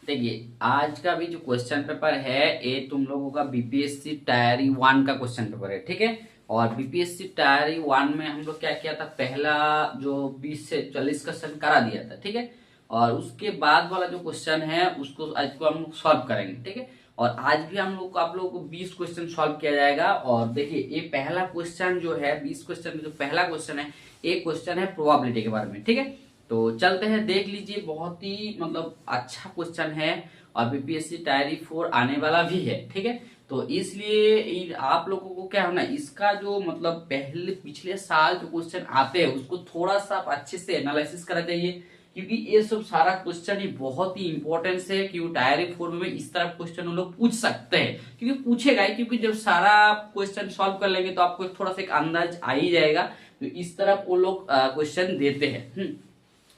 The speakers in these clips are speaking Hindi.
देखिए आज का भी जो क्वेश्चन पेपर है ये तुम लोगों का बीपीएससी टायरी 1 का क्वेश्चन पेपर है, ठीक है। और बीपीएससी टायरी 1 में हम लोग क्या किया था, पहला जो 20 से 40 क्वेश्चन करा दिया था, ठीक है। और उसके बाद वाला जो क्वेश्चन है उसको आज को हम लोग सॉल्व करेंगे, ठीक है। और आज भी हम लोग को आप लोगों को 20 क्वेश्चन सॉल्व किया जाएगा। और देखिए ये पहला क्वेश्चन जो है 20 क्वेश्चन में जो पहला क्वेश्चन है, एक क्वेश्चन है प्रोबेबिलिटी के बारे में, ठीक है। तो चलते हैं, देख लीजिए, बहुत ही मतलब अच्छा क्वेश्चन है और बीपीएससी टायरी 4 आने वाला भी है, ठीक है। तो इसलिए आप लोगों को क्या होना, इसका जो मतलब पहले पिछले साल जो क्वेश्चन आते हैं उसको थोड़ा सा आप अच्छे से एनालिसिस करा चाहिए, क्योंकि ये सब सारा क्वेश्चन ही बहुत ही इंपॉर्टेंस है। क्योंकि टायरी 4 में इस तरह क्वेश्चन वो लोग पूछ सकते हैं, क्योंकि पूछेगा ही, क्योंकि जब सारा क्वेश्चन सॉल्व कर लेंगे तो आपको थोड़ा सा एक अंदाज आ ही जाएगा। तो इस तरह वो लोग क्वेश्चन देते हैं।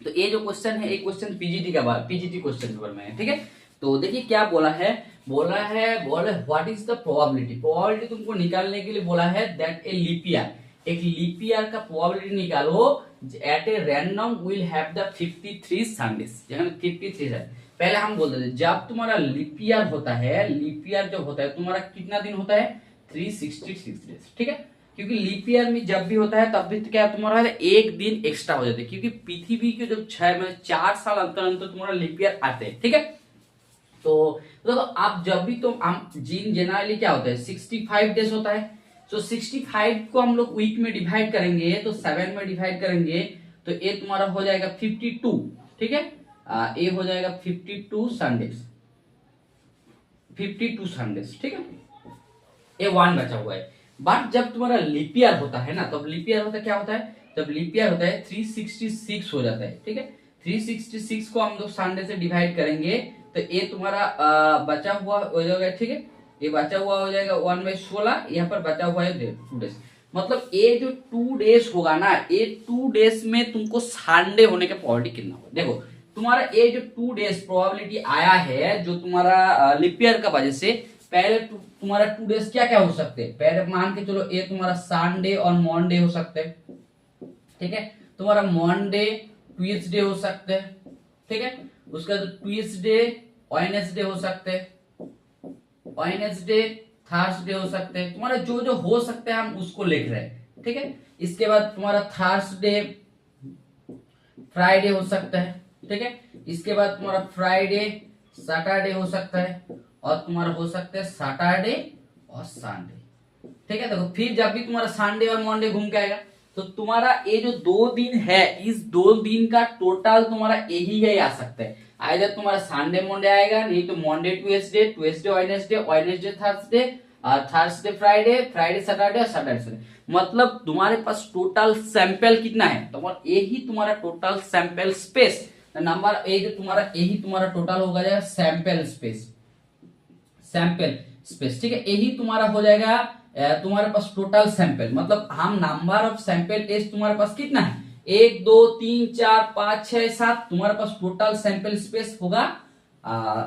तो ये जो क्वेश्चन है, एक क्वेश्चन पीजीटी का पीजीटी क्वेश्चन पेपर में है, ठीक है। तो देखिए क्या बोला है, what is the probability. Probability तुमको निकालने के लिए बोला है दैट ए लीप ईयर, एक लीप ईयर का प्रोबेबिलिटी निकालो at a random will have the 53 Sundays. जहां 53 है, पहले हम बोल देते जब तुम्हारा लीप ईयर होता है, लीप ईयर जब होता है तुम्हारा कितना दिन होता है, 366 डेज, ठीक है। क्योंकि लीप ईयर में जब भी होता है तब भी क्या तुम्हारा एक दिन एक्स्ट्रा हो जाता है, क्योंकि पृथ्वी के जो 4 साल अंतर अंतर तुम्हारा लीप ईयर आते हैं, ठीक है। तो आप जब भी जीन जनरली क्या होता है 65 डेज होता है। तो 65 को हम लोग वीक में डिवाइड करेंगे, तो 7 में डिवाइड करेंगे तो ये तुम्हारा हो जाएगा 52, ठीक है। ये हो जाएगा 52 संडेज, 52 संडेज, ठीक है। ये 1 बचा हुआ है। बट जब तुम्हारा लीप ईयर होता है ना, तब लीप ईयर होता है क्या होता है, जब लीप ईयर होता है 366 हो जाता है, ठीक है। 366 को हम लोग संडे से डिवाइड करेंगे तो ये तुम्हारा बचा हुआ हो जाएगा, ठीक है। ये बचा हुआ हो जाएगा 1/16, यहाँ पर बचा हुआ है 2 डेज। मतलब ये जो 2 डेज होगा ना, ये 2 डेज में तुमको संडे होने का प्रोबेबिलिटी कितना होगा। देखो तुम्हारा ये जो 2 डेज प्रोबेबिलिटी आया है जो तुम्हारा लीप ईयर का वजह से, पहले तुम्हारा 2 डेज क्या क्या हो सकते हैं, पहले मान के चलो ये तुम्हारा संडे और मंडे हो सकते हैं, ठीक है। तुम्हारा मंडे ट्यूसडे हो सकते हैं, ठीक है। उसका ट्यूसडे वेडनेसडे हो सकते हैं, वेडनेसडे थर्सडे हो सकते हैं। तुम्हारा जो जो हो सकते हैं हम उसको लिख रहे हैं, ठीक है। इसके बाद तुम्हारा थर्सडे फ्राइडे हो सकता है, ठीक है। इसके बाद तुम्हारा फ्राइडे सैटरडे हो सकता है, और तुम्हारा हो सकता है सैटरडे और संडे, ठीक है। देखो फिर जब भी तुम्हारा संडे और मंडे घूम के आएगा तो तुम्हारा ये जो 2 दिन है, इस 2 दिन का टोटल तुम्हारा यही है आ सकता है। आइदर तुम्हारा संडे मंडे आएगा, नहीं तो Monday Tuesday, Tuesday Wednesday, Wednesday Thursday, Thursday Friday, Friday Saturday और सैटरडे संडे। मतलब तुम्हारे पास टोटल सैंपल कितना है, तो यही तुम्हारा टोटल सैंपल स्पेस नंबर, ये जो तुम्हारा यही तुम्हारा टोटल होगा जाएगा सैंपल स्पेस, सैंपल स्पेस, ठीक है। यही तुम्हारा हो जाएगा तुम्हारे पास टोटल सैंपल। मतलब हम नंबर ऑफ सैंपल टेस्ट तुम्हारे पास कितना है, 1 2 3 4 5 6 7, तुम्हारे पास टोटल सैंपल स्पेस होगा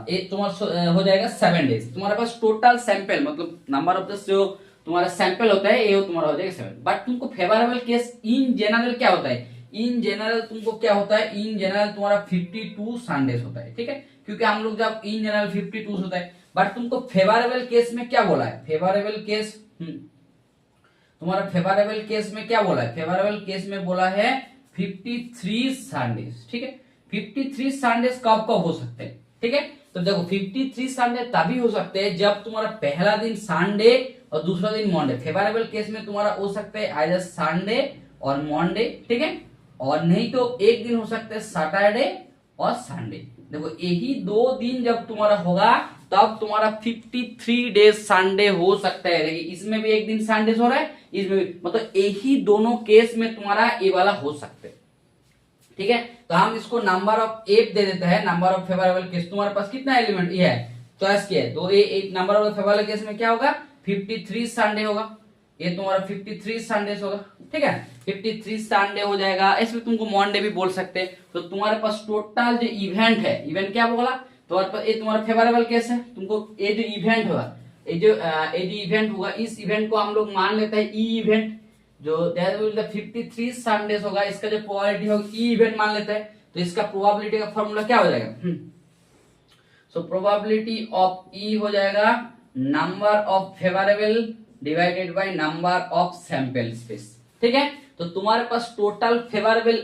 एक तुम्हारा हो जाएगा 7 डेज। तुम्हारे पास टोटल सैंपल मतलब नंबर ऑफ द जो तुम्हारा सैंपल होता है ये तुम्हारा हो जाएगा 7। बट तुमको फेवरेबल केस इन जनरल क्या होता है, इन जनरल तुमको क्या होता है, इन जनरल तुम्हारा 52 संडेज होता है, ठीक है। क्योंकि हम लोग जब इन जनरल 52 होता है, बट तुमको फेवरेबल केस में क्या बोला है, फेवरेबल केस तुम्हारा फेवरेबल केस में क्या बोला है, फेवरेबल केस में बोला है 53 संडेज, ठीक है। 53 संडेज कब कब हो सकते हैं, ठीक है। तो देखो 53 संडे तभी हो सकते हैं जब तुम्हारा पहला दिन संडे और दूसरा दिन मंडे। फेवरेबल केस में तुम्हारा हो सकता है आइदर संडे और मंडे, ठीक है। और नहीं तो एक दिन हो सकता है सैटरडे और संडे। देखो यही 2 दिन जब तुम्हारा होगा तब तुम्हारा 53 डेज संडे हो सकता है। देखिए इसमें भी एक दिन संडे हो रहा है, इसमें भी, मतलब यही दोनों केस में तुम्हारा ये वाला हो सकते हैं, ठीक है। तो हम इसको नंबर ऑफ 8 दे देते हैं, नंबर ऑफ फेवरेबल केस। तुम्हारे पास कितना एलिमेंट ये है, चॉइस किया है, तो ये नंबर ऑफ फेवरेबल केस में क्या होगा 53 संडे होगा, ये तुम्हारा 53 संडेज होगा, ठीक है। 53 संडे हो जाएगा। इसमें तुमको मंडे भी बोल सकते हैं। तो तुम्हारे पास टोटल जो इवेंट है, इवेंट क्या बोला, तो ये तुम्हारा फेवरेबल केस है। तुमको ये जो इवेंट होगा, ये जो इवेंट होगा, इस इवेंट को हम लोग मान लेते हैं ई इवेंट, जो 53 संडेज होगा, इसका जो प्रोबेबिलिटी होगा ई इवेंट मान लेते हैं। तो इसका प्रोबेबिलिटी का फॉर्मूला क्या हो जाएगा? सो प्रोबेबिलिटी ऑफ ई हो जाएगा number of favourable divided by number of sample space. ठीक है, तो तुम्हारे पास टोटल फेवरेबल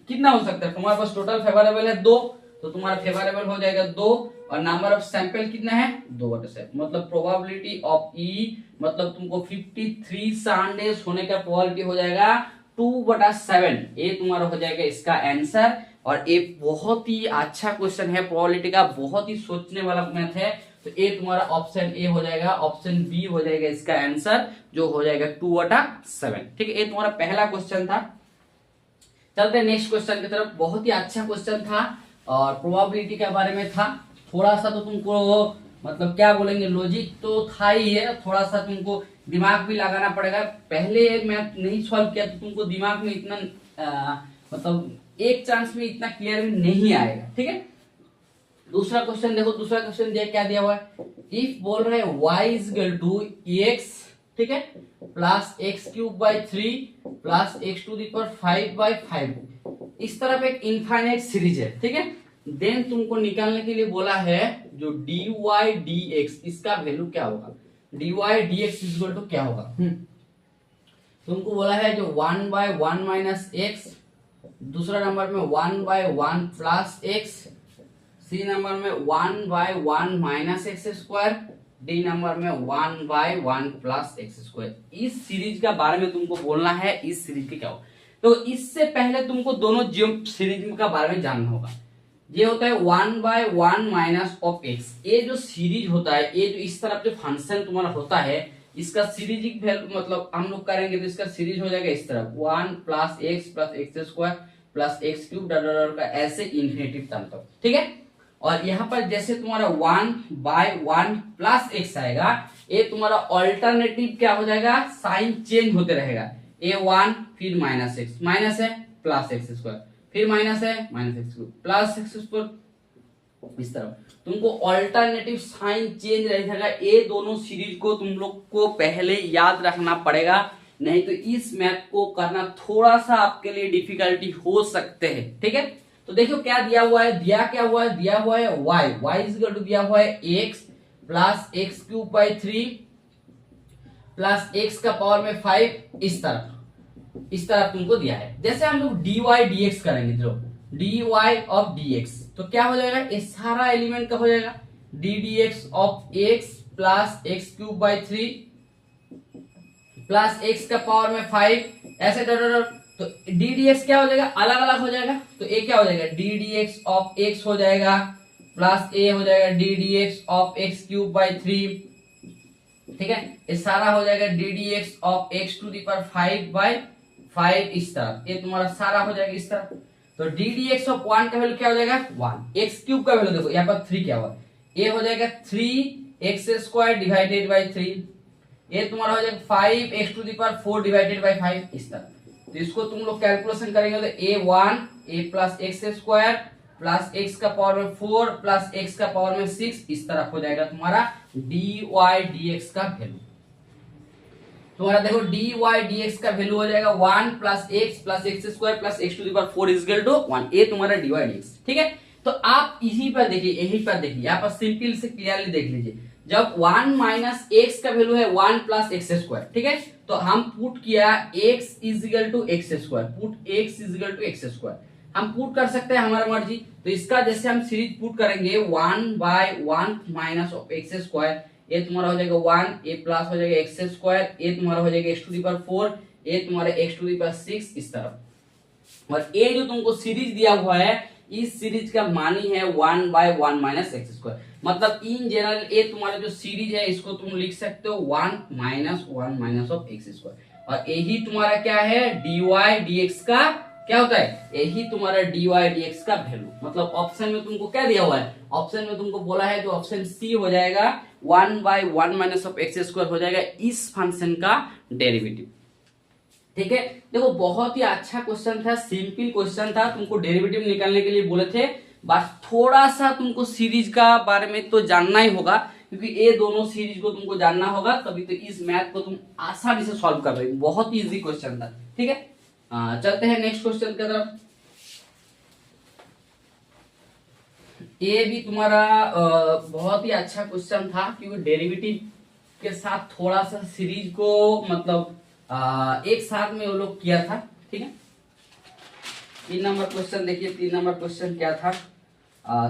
कितना हो सकता है? तुम्हारे पास टोटल फेवरेबल है 2, तो तुम्हारा फेवरेबल हो जाएगा 2 और नंबर ऑफ सैंपल कितना है? 2/7। मतलब प्रोबेबिलिटी ऑफ ई मतलब तुमको 53 संडेज होने का प्रोबेबिलिटी हो जाएगा 2/7। ये तुम्हारा हो जाएगा इसका आंसर। और ये बहुत ही अच्छा क्वेश्चन है, प्रोबेबिलिटी का बहुत ही सोचने वाला मैथ है। तो ये तुम्हारा ऑप्शन ए हो जाएगा, ऑप्शन बी हो जाएगा इसका आंसर, जो हो जाएगा 2/7। ठीक है, ये तुम्हारा पहला क्वेश्चन था। चलते हैं नेक्स्ट क्वेश्चन की तरफ। बहुत ही अच्छा क्वेश्चन था और प्रोबेबिलिटी के बारे में था। थोड़ा सा तो तुमको मतलब क्या बोलेंगे, लॉजिक तो था ही है, थोड़ा सा तुमको दिमाग भी लगाना पड़ेगा। पहले मैथ नहीं सॉल्व किया तो तुमको दिमाग में इतना मतलब एक चांस में इतना क्लियर नहीं आएगा। ठीक है, दूसरा क्वेश्चन देखो। दूसरा क्वेश्चन दिया, क्या दिया हुआ है? इफ बोल रहे हैं y is equal to x, ठीक है, प्लस x³/3 प्लस x⁵/5। इस तरफ एक इनफाइनाइट सीरीज है। ठीक है, देन तुमको निकालने के लिए बोला है जो dy dx, इसका वैल्यू क्या होगा? dy dx is equal to क्या होगा? तुमको बोला है जो 1/1 माइनस x, दूसरा नंबर में 1/1 प्लस x, सी नंबर में 1/1 माइनस x², डी नंबर में 1/1 प्लस x²। इस सीरीज का बारे में तुमको बोलना है, इस सीरीज के क्या हो। तो इससे पहले तुमको दोनों सीरीज का बारे में जानना होगा। ये होता है 1/1 माइनस ऑफ x। ये जो सीरीज होता है, ये जो इस तरफ जो फंक्शन तुम्हारा होता है, इसका सीरीज वैल्यू मतलब हम लोग करेंगे तो इसका सीरीज हो जाएगा इस तरफ 1 plus x plus x² plus x³ का ऐसे इन्फिनिटी तक। ठीक है, और यहाँ पर जैसे तुम्हारा 1/1 प्लस x आएगा, ये तुम्हारा ऑल्टरनेटिव क्या हो जाएगा? साइन चेंज होते रहेगा। a1 फिर माइनस x, माइनस है प्लस x², फिर माइनस है माइनस x³ प्लस x²। इस तरह तुमको ऑल्टरनेटिव साइन चेंज रहेगा। ये दोनों सीरीज को तुम लोग को पहले याद रखना पड़ेगा, नहीं तो इस मैथ को करना थोड़ा सा आपके लिए डिफिकल्टी हो सकते हैं। ठीक है, तो देखो क्या दिया हुआ है। दिया क्या हुआ है? दिया हुआ है y इज इक्वल टू दिया हुआ है x plus x³/3 plus x का पावर में 5। इस तरफ तुमको दिया है। जैसे हम लोग dy dx करेंगे, चलो dy ऑफ dx, तो क्या हो जाएगा? ये सारा एलिमेंट का हो जाएगा d dx of x plus x³/3 plus x का पावर में 5, ऐसे तो d dx क्या हो जाएगा? अलग अलग हो जाएगा। तो a क्या हो जाएगा? d dx ऑफ x हो जाएगा प्लस a हो जाएगा d dx ऑफ x³/3। ठीक है, ये सारा हो जाएगा d dx ऑफ x⁵/5। इस तरफ ये तुम्हारा सारा हो जाएगा इस तरफ। तो d dx ऑफ 1 का वैल्यू क्या हो जाएगा? 1। x³ का वैल्यू देखो यहाँ पर 3 क्या हुआ, ये हो जाएगा 3x² डिवाइडेड बाई 3। ये तुम्हारा हो जाएगा 5x⁴ डिवाइडेड बाई 5। इस तरह तो इसको तुम लोग कैलकुलेशन करेंगे तो a1 a plus x² plus x का पावर में 4 प्लस x का पावर में 6। इस तरह हो जाएगा तुम्हारा dy dx का वैल्यू। तुम्हारा देखो dy dx का वैल्यू हो जाएगा 1 plus x plus x² plus x⁴ is equal to 1। ये तुम्हारा dy dx। ठीक है, तो आप यहीं पर देखिए, यहाँ पर सिंपल से क्लियरली देख लीजिए। जब 1 माइनस x का वैल्यू है 1 प्लस x², ठीक है, तो हम पुट किया x is equal to x², put x is equal to x²। हम पुट कर सकते हैं हमारा मर्जी। तो इसका जैसे हम सीरीज पुट करेंगे 1/1 माइनस ऑफ x², ये तुम्हारा हो जाएगा 1, ये प्लस हो जाएगा x², ये तुम्हारा हो जाएगा x⁴, ये तुम्हारा x⁶। इस तरफ और ये जो तुमको सीरीज दिया हुआ है, इस सीरीज का मानी है 1/1 माइनस x²। मतलब इन जनरल ये तुम्हारा जो सीरीज है, इसको तुम लिख सकते हो 1 माइनस ऑफ x²। और यही तुम्हारा क्या है? dy dx का क्या होता है? यही तुम्हारा dy dx का वैल्यू। मतलब ऑप्शन में तुमको क्या दिया हुआ है? ऑप्शन में तुमको बोला है जो ऑप्शन सी हो जाएगा 1/1 माइनस ऑफ x² हो जाएगा इस फंक्शन का डेरिवेटिव। ठीक है, देखो बहुत ही अच्छा क्वेश्चन था, सिंपल क्वेश्चन था। तुमको डेरिवेटिव निकालने के लिए बोले थे, बस थोड़ा सा तुमको सीरीज का बारे में तो जानना ही होगा, क्योंकि ये दोनों सीरीज को तुमको जानना होगा, तभी तो इस मैथ को तुम आसानी से सॉल्व कर पाओगे। बहुत ही इजी क्वेश्चन था। ठीक है, चलते हैं नेक्स्ट क्वेश्चन की तरफ। ये भी तुम्हारा बहुत ही अच्छा क्वेश्चन था, क्योंकि डेरिवेटिव के साथ थोड़ा सा सीरीज को मतलब एक साथ में वो लोग किया था। ठीक है, 3 नंबर क्वेश्चन देखिए, 3 नंबर क्वेश्चन क्या था।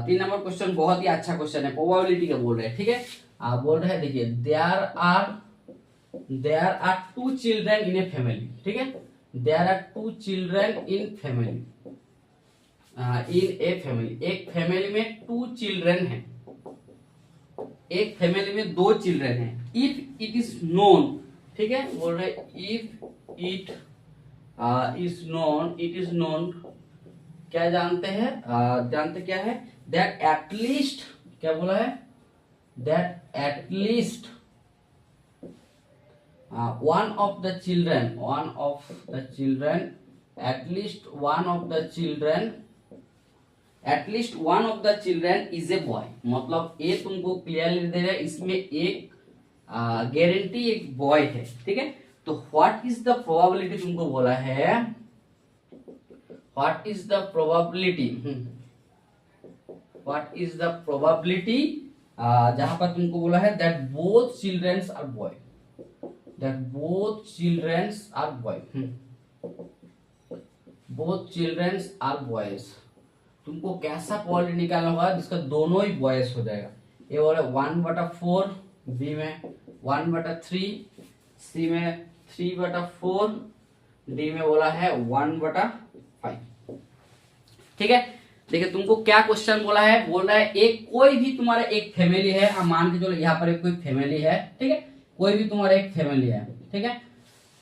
3 नंबर क्वेश्चन बहुत ही अच्छा क्वेश्चन है, प्रोबेबिलिटी का बोल रहे हैं। ठीक है, आप बोल रहे हैं, देखिए there are 2 children in a family. ठीक है, there are 2 children in family, in a family. एक फैमिली में 2 चिल्ड्रन हैं, एक फैमिली में 2 चिल्ड्रन हैं। इफ इट इज नोन, ठीक है, बोल रहे इफ इट इज नोन, क्या जानते हैं, जानते क्या है, दैट एटलीस्ट, क्या बोला है, that at least one of the children, at least one of the children is a boy। मतलब ये तुमको क्लियरली दे रहा है, इसमें एक गारंटी एक बॉय है। ठीक है, तो व्हाट इज द प्रोबेबिलिटी तुमको बोला है, what is the probability, what is the probability, जहां पर तुमको बोला है that both childrens are boy, that both children are both children are boys। तुमको कैसा प्रोबेबिलिटी निकालना होगा जिसका दोनों ही बॉयज हो जाएगा। ये बोला 1/4, बी में 1/3, सी में 3/4, डी में बोला है 1/5। ठीक है, देखिए तुमको क्या क्वेश्चन बोला है, बोल रहा है एक कोई भी तुम्हारा एक फैमिली है, अब मान के चलो यहाँ पर एक कोई फैमिली है। ठीक है, कोई भी तुम्हारा एक फैमिली है, ठीक है,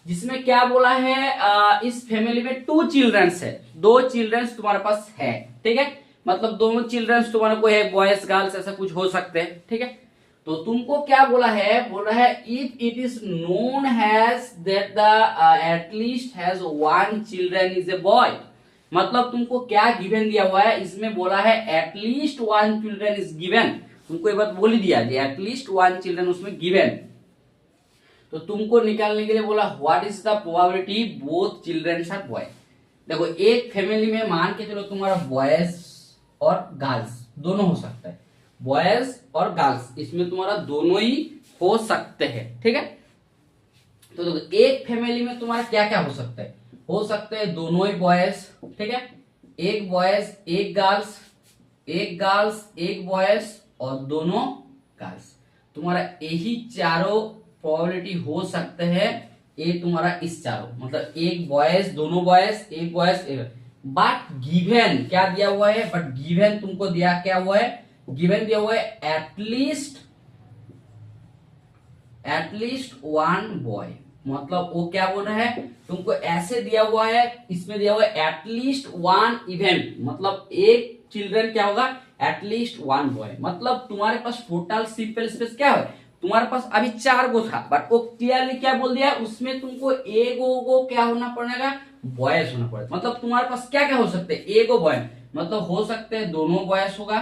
जिसमें क्या बोला है, इस फैमिली में 2 चिल्ड्रंस है, 2 चिल्ड्रंस तुम्हारे पास है। ठीक है, मतलब दोनों चिल्ड्रंस तुम्हारा कोई है, बॉयज गर्ल्स ऐसा कुछ हो सकते हैं। ठीक है, तो तुमको क्या बोला है, बोल रहा है if it is known has that the at least has 1 children is a boy. मतलब तुमको क्या गिवन दिया हुआ है, इसमें बोला है एटलीस्ट 1 चिल्ड्रन इज गिवन। तुमको ये बात बोल ही दिया, एटलीस्ट 1 चिल्ड्रन उसमें गिवन। तो तुमको निकालने के लिए बोला what is the probability both children are boy. देखो एक फैमिली में मान के चलो तुम्हारा बॉयज और गर्ल्स दोनों हो सकता है, बॉयज और गर्ल्स इसमें तुम्हारा दोनों ही हो सकते हैं। ठीक है, तो देखो एक फैमिली में तुम्हारा क्या क्या हो सकता है, हो सकते हैं दोनों ही बॉयज। ठीक है, एक बॉयज एक गर्ल्स, एक गर्ल्स एक बॉयज और दोनों गर्ल्स, तुम्हारा यही चारों प्रोबेबिलिटी हो सकते हैं। ये तुम्हारा इस चारों, मतलब एक बॉयज दोनों बॉयज एक बॉयज एक, बट गिवन क्या दिया हुआ है, बट गिवन तुमको दिया क्या हुआ है, गिवन दिया हुआ है एटलीस्ट 1 बॉय। मतलब वो क्या बोल रहा है, तुमको ऐसे दिया हुआ है, इसमें दिया हुआ है एटलीस्ट 1 इवेंट, मतलब एक चिल्ड्रन क्या होगा, एटलीस्ट 1 बॉय। मतलब तुम्हारे पास टोटल सिंपल स्पेस क्या है, तुम्हारे पास अभी 4 गो था, बट वो क्लियरली क्या बोल दिया, उसमें तुमको एगो क्या होना पड़ेगा, बॉयज होना पड़ेगा। मतलब तुम्हारे पास क्या क्या हो सकते हैं, एगो बॉय, मतलब हो सकते हैं दोनों बॉयज होगा,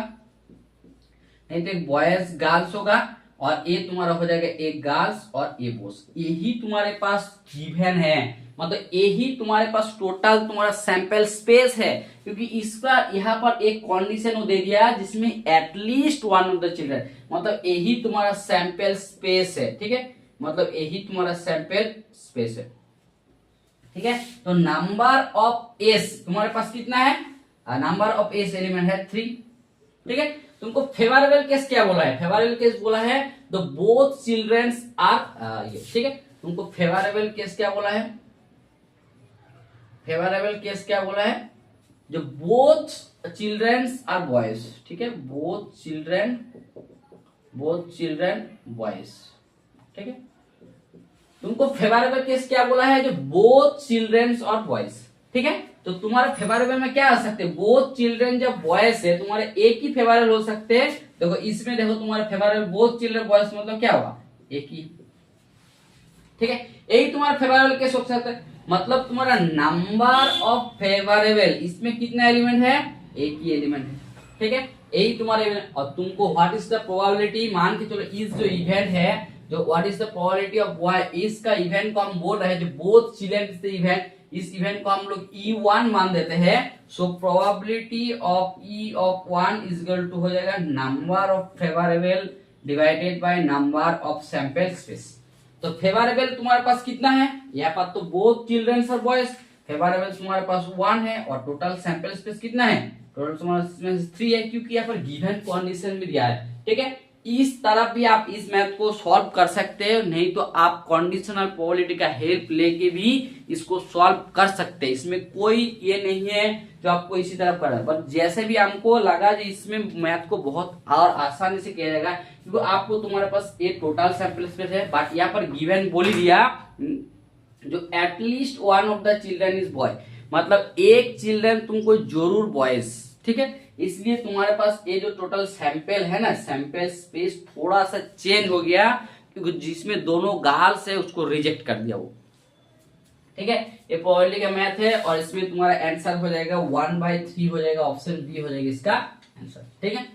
नहीं तो एक बॉयज गर्ल्स होगा, और ये तुम्हारा हो जाएगा एक गर्ल्स और ए बॉयज। यही तुम्हारे पास गिवन है, मतलब यही तुम्हारे पास टोटल तुम्हारा सैंपल स्पेस है, क्योंकि इसका यहाँ पर एक कंडीशन वो दे दिया जिसमें एटलीस्ट 1 ऑफ द चिल्ड्रन, मतलब यही तुम्हारा सैंपल स्पेस है। ठीक है, मतलब यही तुम्हारा सैंपल स्पेस है। ठीक है, तो नंबर ऑफ एस तुम्हारे पास कितना है, नंबर ऑफ एस एलिमेंट है 3। ठीक है, तुमको फेवरेबल केस क्या बोला है, फेवरेबल केस बोला है द बोथ चिल्ड्रंस आर ये। ठीक है, तुमको फेवरेबल केस क्या बोला है, फेवरेबल केस क्या बोला है, जो बोथ चिल्ड्रंस आर बॉयज। ठीक है, बोथ चिल्ड्रन बॉयज। ठीक है, तुमको फेवरेबल केस क्या बोला है, जो बोथ चिल्ड्रंस और बॉयज। ठीक है, तो तुम्हारे फेवरेबल में क्या आ सकते हैं, बोथ चिल्ड्रन जब बॉयज है तुम्हारे एक ही फेवरेबल हो सकते हैं। देखो इसमें देखो तुम्हारे फेवरेबल बोथ चिल्ड्रन बॉयज, मतलब क्या होगा, एक ही। ठीक है, यही तुम्हारा फेवरेबल केस हो सकता है, मतलब तुम्हारा नंबर ऑफ फेवरेबल, इसमें कितना एलिमेंट है, एक ही एलिमेंट है। ठीक है, यही तुम्हारा एलिमेंट। और तुमको व्हाट इज द प्रोबेबिलिटी, मान के चलो इस जो इवेंट है, जो what is the probability of boy, इसका इवेंट को हम बोल रहे हैं जो both children is the event, इस इवेंट को हम लोग E1 मान देते हैं। So probability of E(1) is equal to हो जाएगा number of favourable divided by number of sample space. तो फेवरेबल तुम्हारे पास कितना है, यहाँ पर तो बोथ चिल्ड्रंस और बॉयज, फेवरेबल तुम्हारे पास 1 है और टोटल सैंपल स्पेस कितना है, टोटल तुम्हारे पास 3 है, क्योंकि यहाँ पर गिवन कंडीशन में दिया है। ठीक है, इस तरफ भी आप इस मैथ को सॉल्व कर सकते हैं, नहीं तो आप कंडीशनल प्रोबेबिलिटी का हेल्प लेके भी इसको सॉल्व कर सकते हैं। इसमें कोई ये नहीं है जो आपको इसी तरफ करना है, बट जैसे भी हमको लगा कि इसमें मैथ को बहुत और आसानी से किया जाएगा, क्योंकि आपको तुम्हारे पास ये टोटल सैंपल स्पेस है, बट यहाँ पर गिवन बोल ही दिया जो at least one of the children is boy, मतलब एक चिल्ड्रन तुमको जरूर बॉयज। ठीक है, इसलिए तुम्हारे पास ये जो टोटल सैंपल है ना, सैंपल स्पेस थोड़ा सा चेंज हो गया, क्योंकि जिसमें दोनों गाल से उसको रिजेक्ट कर दिया वो। ठीक है, ये प्रोबेबिलिटी का मैथ है और इसमें तुम्हारा आंसर हो जाएगा 1/3 हो जाएगा, ऑप्शन बी हो जाएगा इसका आंसर। ठीक है,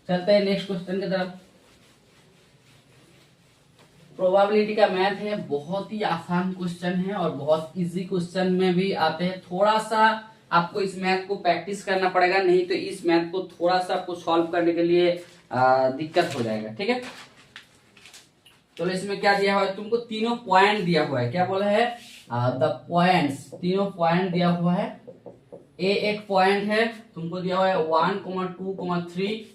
चलते हैं नेक्स्ट क्वेश्चन की तरफ। प्रोबेबिलिटी का मैथ है, बहुत ही आसान क्वेश्चन है और बहुत इजी क्वेश्चन में भी आते हैं। थोड़ा सा आपको इस मैथ को प्रैक्टिस करना पड़ेगा, नहीं तो इस मैथ को थोड़ा सा आपको सॉल्व करने के लिए दिक्कत हो जाएगा। ठीक है, तो इसमें क्या दिया हुआ है तुमको, तीनों पॉइंट दिया हुआ है। क्या बोला है, द पॉइंट्स, तीनों पॉइंट दिया हुआ है। ए एक पॉइंट है तुमको दिया हुआ है 1, 2, 3।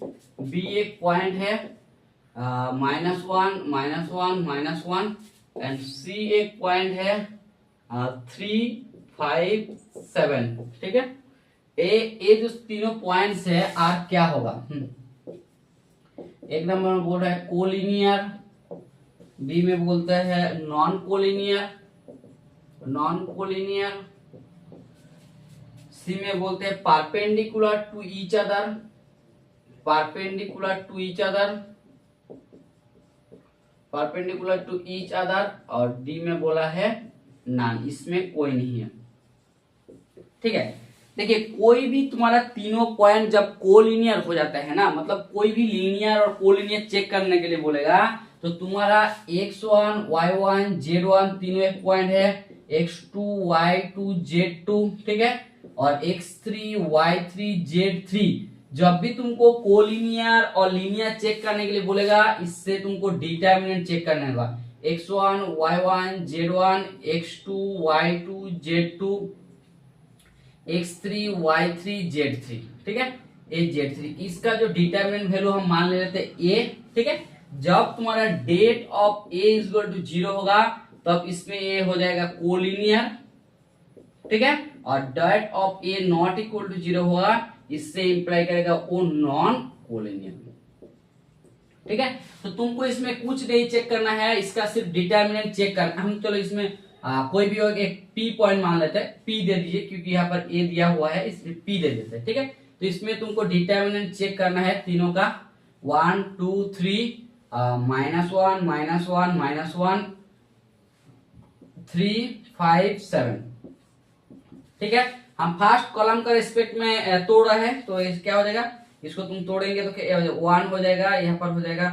बी एक पॉइंट है -1, -1, -1 एंड सी एक पॉइंट है 3, 5, 7। ठीक है, ए जो तीनों पॉइंट्स है आर क्या होगा, एक नंबर में बोल रहा है कोलिनियर, बी में बोलते हैं नॉन कोलिनियर, सी में बोलते हैं परपेंडिकुलर टू ईच अदर, और डी में बोला है नॉन, इसमें कोई नहीं है। ठीक है, देखिए कोई भी तुम्हारा तीनों पॉइंट जब कोलिनियर हो जाता है ना, मतलब कोई भी लीनियर और कोलिनियर चेक करने के लिए बोलेगा, तो तुम्हारा x1, y1, z1 तीनों एक पॉइंट है, x2, y2, z2। ठीक है, और x3, y3, z3 जब भी तुमको कोलिनियर और लीनियर चेक करने के लिए बोलेगा, इससे तुमको डिटरमिनेंट चेक करने का, x1, y1, z1, x2, y2, z2, x3, y3, z3। ठीक है, ए z3, इसका जो डिटरमिनेंट वैल्यू हम मान ले लेते हैं a। ठीक है, जब तुम्हारा det of a is equal to 0 होगा, तब इसमें a हो जाएगा कोलिनियर। ठीक है, और det of a not equal to 0 होगा, इससे इंप्लाई करेगा वो नॉन कोलिनियर। ठीक है, तो तुमको इसमें कुछ नहीं चेक करना है, इसका सिर्फ डिटरमिनेंट चेक करना। हम चलो इसमें कोई भी एक P पॉइंट मान लेते हैं, P दे दीजिए, क्योंकि यहाँ पर A दिया हुआ है इसलिए P दे देते हैं। ठीक है, तो इसमें तुमको डिटरमिनेंट चेक करना है तीनों का, 1, 2, 3, -1, -1, -1, 3, 5, 7। ठीक है, हम फर्स्ट कॉलम का रिस्पेक्ट में तोड़ रहे हैं, तो क्या हो जाएगा, इसको तुम तोड़ेंगे तो क्या 1 हो जाएगा, यहाँ पर हो जाएगा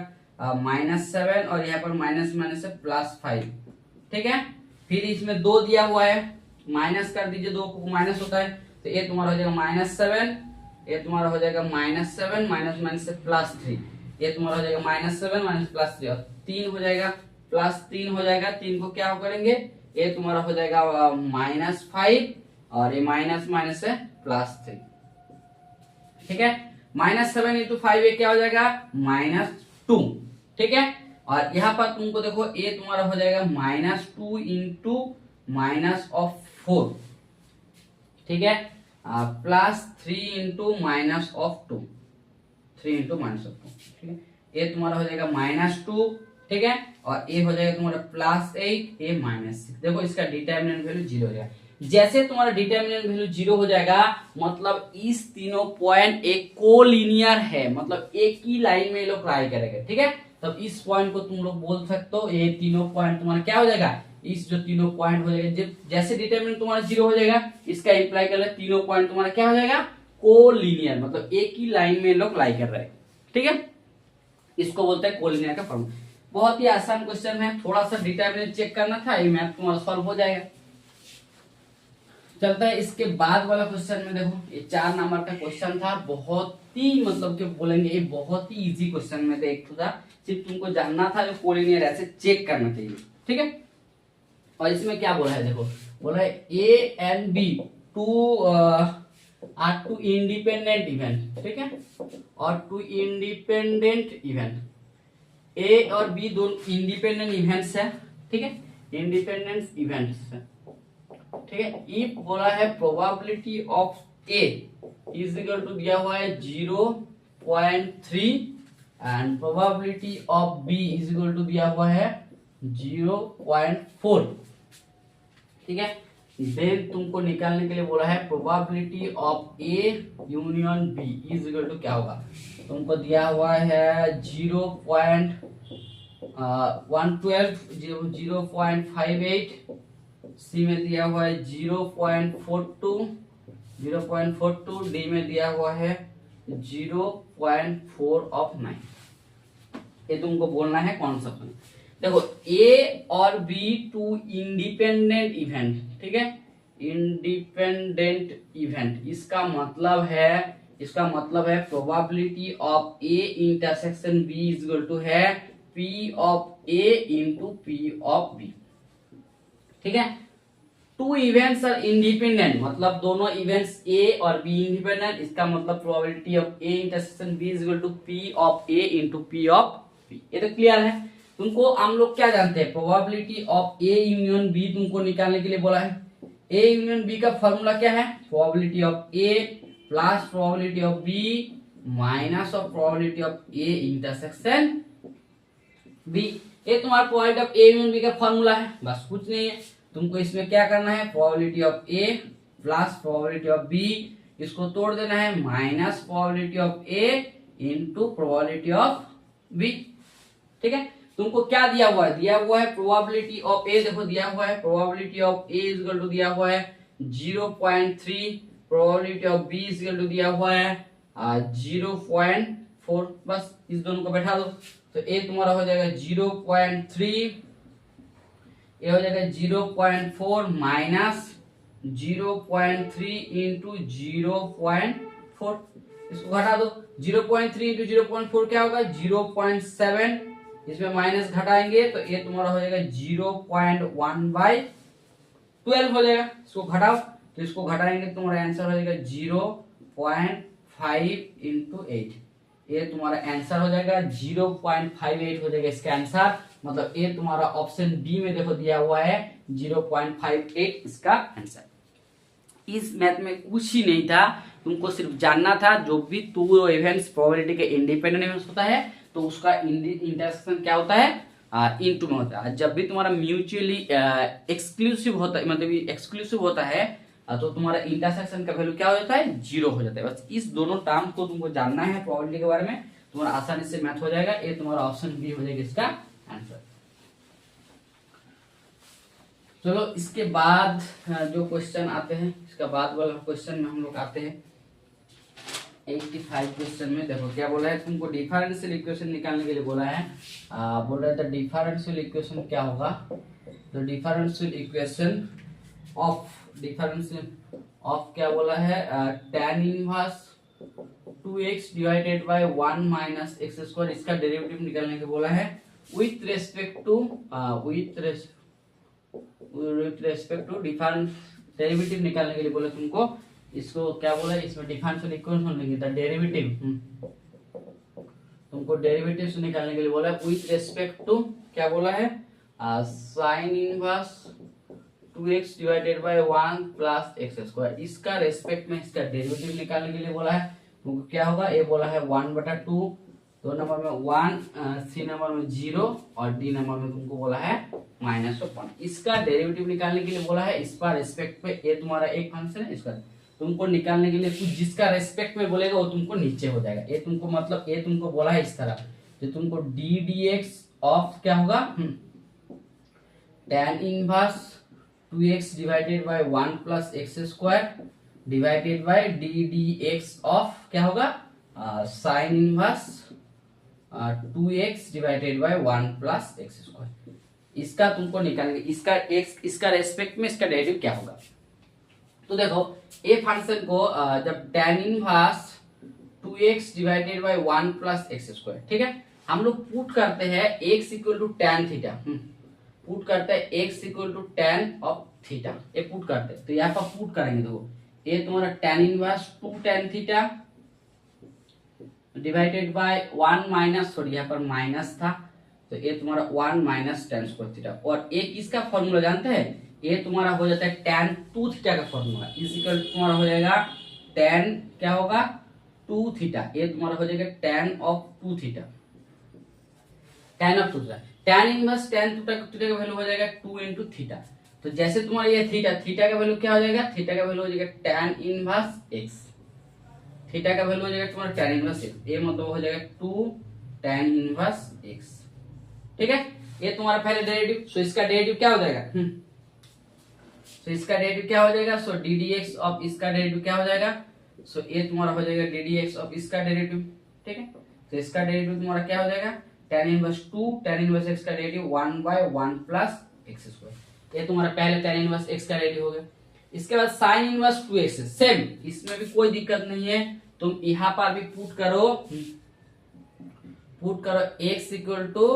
-7 और यहाँ पर माइनस से +5। ठीक है, फिर इसमें 2 दिया हुआ है, माइनस कर दीजिए, 2 को माइनस होता है, तो ये तुम्हारा हो जाएगा -7, ये तुम्हारा हो जाएगा -7 माइनस से +3, ये तुम्हारा हो जाएगा -7 +3, और 3 हो जाएगा, +3 हो जाएगा। 3 को क्या करेंगे, ये तुम्हारा हो जाएगा -5 और ये माइनस से +3। ठीक है, -7 × 5 ये क्या हो जाएगा, -2। ठीक है, और यहाँ पर तुमको देखो ये तुम्हारा हो जाएगा -2 × -4। ठीक है, +3 × -2, 3 × -2। ठीक है, ये तुम्हारा हो जाएगा -2। ठीक है, और ये हो जाएगा तुम्हारा +8, ये -6। देखो इसका डिटरमिनेंट वैल्यू 0 हो जाएगा। जैसे तुम्हारा डिटरमिनेंट वैल्यू 0 हो जाएगा, मतलब इस तीनों पॉइंट एक कोलिनियर है, मतलब एक ही लाइन में ये लोग ट्राई करेंगे। ठीक है, तब इस पॉइंट को तुम लोग बोल सकते हो, ये तीनों पॉइंट तुम्हारा क्या हो जाएगा, इस जो तीनों पॉइंट हो जाएगा, जैसे डिटरमिनेंट तुम्हारा 0 हो जाएगा, इसका इंप्लाई कर ले तीनों पॉइंट तुम्हारा क्या हो जाएगा, कोलिनियर, मतलब एक ही लाइन में लोग लाई कर रहे हैं। ठीक है, इसको बोलते हैं कोलिनियर का फॉर्म। बहुत ही आसान क्वेश्चन है, थोड़ा सा डिटरमिनेंट चेक करना था, ये मैथ तुम्हारा सॉल्व हो जाएगा। चलता है इसके बाद वाला क्वेश्चन में। देखो ये 4 नंबर का क्वेश्चन था, बहुत ही मतलब कि बोलेंगे ये बहुत ही इजी क्वेश्चन में से एक था, सिर्फ तुमको जानना था जो कोलिनियर ऐसे चेक करना चाहिए, ठीक है। और इसमें क्या बोला है, देखो बोला है A and B two are two independent event, ठीक है, और टू इंडिपेंडेंट इवेंट, ए और बी दोनों इंडिपेंडेंट इवेंट्स है, ठीक है, इंडिपेंडेंट इवेंट्स है, ठीक है। इफ बोला है probability of A is equal to दिया हुआ है 0.3 and probability of B is equal to दिया हुआ है 0.4, ठीक है। देन तुमको निकालने के लिए बोला है probability of A union B is equal to क्या होगा, तुमको दिया हुआ है 0.112, 0.58, सी में दिया हुआ है 0.42, डी में दिया हुआ है 0.4 ये तुमको बोलना है कौन सा फंक्शन। देखो ए और बी टू इंडिपेंडेंट इवेंट, ठीक है, इंडिपेंडेंट इवेंट, इसका मतलब है probability of A intersection B is equal to है P of A into P of B, ठीक है। टू इवेंट्स आर इंडिपेंडेंट, मतलब दोनों इवेंट्स ए और बी इंडिपेंडेंट, इसका मतलब probability of A intersection B is equal to P of A into P of B. ये तो क्लियर है। तुमको हम लोग क्या जानते हैं, probability of A union B तुमको निकालने के लिए बोला है। ए यूनियन बी का फॉर्मूला क्या है, probability of A plus probability of B minus of probability of A intersection B. ये तुम्हारा probability of A union B का फॉर्मूला है, बस कुछ नहीं है। तुमको इसमें क्या करना है, probability of A plus probability of B, इसको तोड़ देना है, minus probability of A into probability of B, ठीक है। तुमको क्या दिया हुआ है, प्रोबेबिलिटी ऑफ ए, देखो दिया हुआ है probability of A is equal to दिया हुआ है 0.3, probability of B is equal to दिया हुआ है 0.4, बस इस दोनों को बैठा दो तो ए तुम्हारा हो जाएगा 0.3, ये हो जाएगा 0.4 माइनस 0.3 इंटू 0.4, इसको घटा दो, 0.3 इंटू 0.4 क्या होगा 0.7, इसमें माइनस घटाएंगे तो ये तुम्हारा हो जाएगा 0.1/12 हो जाएगा। इसको घटाओ तो इसको घटाएंगे तुम्हारा आंसर हो जाएगा 0.5 इंटू 8, ये तुम्हारा आंसर हो जाएगा 0.58 हो जाएगा इसका आंसर। मतलब ये तुम्हारा ऑप्शन बी में देखो दिया हुआ है 0.58 इसका आंसर। इस मैथ में कुछ ही नहीं था, तुमको सिर्फ जानना था जो भी टू इवेंट्स प्रोबेबिलिटी के इंडिपेंडेंट इवेंट्स होता है तो उसका इंटरसेक्शन क्या होता है, इनटू में होता है। जब भी तुम्हारा म्यूचुअली एक्सक्लूसिव होता है, मतलब एक्सक्लूसिव होता है तो तुम्हारा इंटरसेक्शन का वैल्यू क्या हो जाता है, 0 हो जाता है। बस इस दोनों टर्म को तुमको जानना है प्रोबेबिलिटी के बारे में, तुम्हारा आसानी से मैथ हो जाएगा। ये तुम्हारा ऑप्शन बी हो जाएगा इसका आंसर। चलो इसके बाद जो क्वेश्चन आते हैं, इसका बाद वाला क्वेश्चन में हम लोग आते हैं 85 क्वेश्चन में। देखो क्या बोला है, तुमको डिफरेंशियल इक्वेशन निकालने के लिए बोला है। बोल रहा है डिफरेंशियल इक्वेशन क्या होगा, तो डिफरेंशियल इक्वेशन ऑफ क्या बोला है, tan inverse 2x divided by 1 minus x square, इसका डेरिवेटिव निकालने के बोला है with respect to difference, derivative निकालने के लिए बोला तुमको। इसको क्या बोला है, इसमें डिफरेंशियल इक्वेशन लिखी था डेरिवेटिव, तुमको डेरिवेटिव निकालने के लिए बोला है विथ रेस्पेक्ट टू क्या बोला है, sine inverse 2x divided by 1 plus x square, इसका रेस्पेक्ट में इसका डेरिवेटिव निकालने के लिए बोला है। तुमको क्या होगा, ये बोला है 1/2, 2 नंबर में 1, सी नंबर में 0 और डी नंबर में तुमको बोला है -1। इसका डेरिवेटिव निकालने के लिए बोला है, इसका रेस्पेक्ट पे ये तुम्हारा एक फंक्शन है, इसका तुमको निकालने के लिए कुछ जिसका रेस्पेक्ट में बोलेगा वो तुमको नीचे हो जाएगा। ये तुमको मतलब ये तुमको बोला है इस तरह, तो तुमको डी डी एक्स ऑफ क्या होगा, tan inverse 2x divided by 1 plus x square divided by D d x of क्या होगा, sine inverse 2x divided by 1 plus x square. इसका तुमको निकालने, इसका रेस्पेक्ट में इसका डेरिवेटिव क्या होगा। तो देखो ए फंक्शन को जब tan inverse 2x divided by 1 plus x square, ठीक है, हम लोग पुट करते हैं x equal to tan theta, put करते हैं x equal to tan of theta, ये पुट करते हैं। तो यहाँ पर पुट करेंगे, देखो ये तुम्हारा tan inverse 2 tan theta divided by 1 minus, sorry यहाँ पर माइनस था, तो ये तुम्हारा 1 माइनस tan स्क्वायर थीटा, और एक इसका फॉर्मूला जानते हैं, ये तुम्हारा हो जाता है tan 2 थीटा का फॉर्मूला, इस इक्वल तुम्हारा हो जाएगा tan क्या होगा 2 थीटा, ये तुम्हारा हो जाएगा tan of 2 theta, tan of 2 theta, tan inverse tan theta का वैल्यू हो जाएगा 2 इंटू थीटा। तो जैसे तुम्हारा ये थीटा का वैल्यू क्या हो जाएगा, थीटा का वैल्यू हो जाएगा tan इनवर्स x, थीटा का वैल्यू हो जाएगा तुम्हारा tan इनवर्स x, ये मतलब हो जाएगा 2 tan इनवर्स x, ठीक है। ये तुम्हारा पहले डेरिवेटिव, सो इसका डेरिवेटिव क्या हो जाएगा, सो इसका डेरिवेटिव क्या हो जाएगा, सो डी डी एक्स ऑफ इसका डेरिवेटिव क्या हो जाएगा, सो ये तुम्हारा हो जाएगा डी डी एक्स ऑफ इसका डेरिवेटिव, ठीक है। तो इसका डेरिवेटिव तुम्हारा क्या हो जाएगा tan inverse 2 tan inverse x का derivative 1 by 1 plus x square, ये तुम्हारा पहले tan इनवर्स x का डेरिवेटिव हो गया। इसके बाद sin इनवर्स 2x, सेम, इसमें भी कोई दिक्कत नहीं है, तुम यहाँ पर भी पुट करो x equal to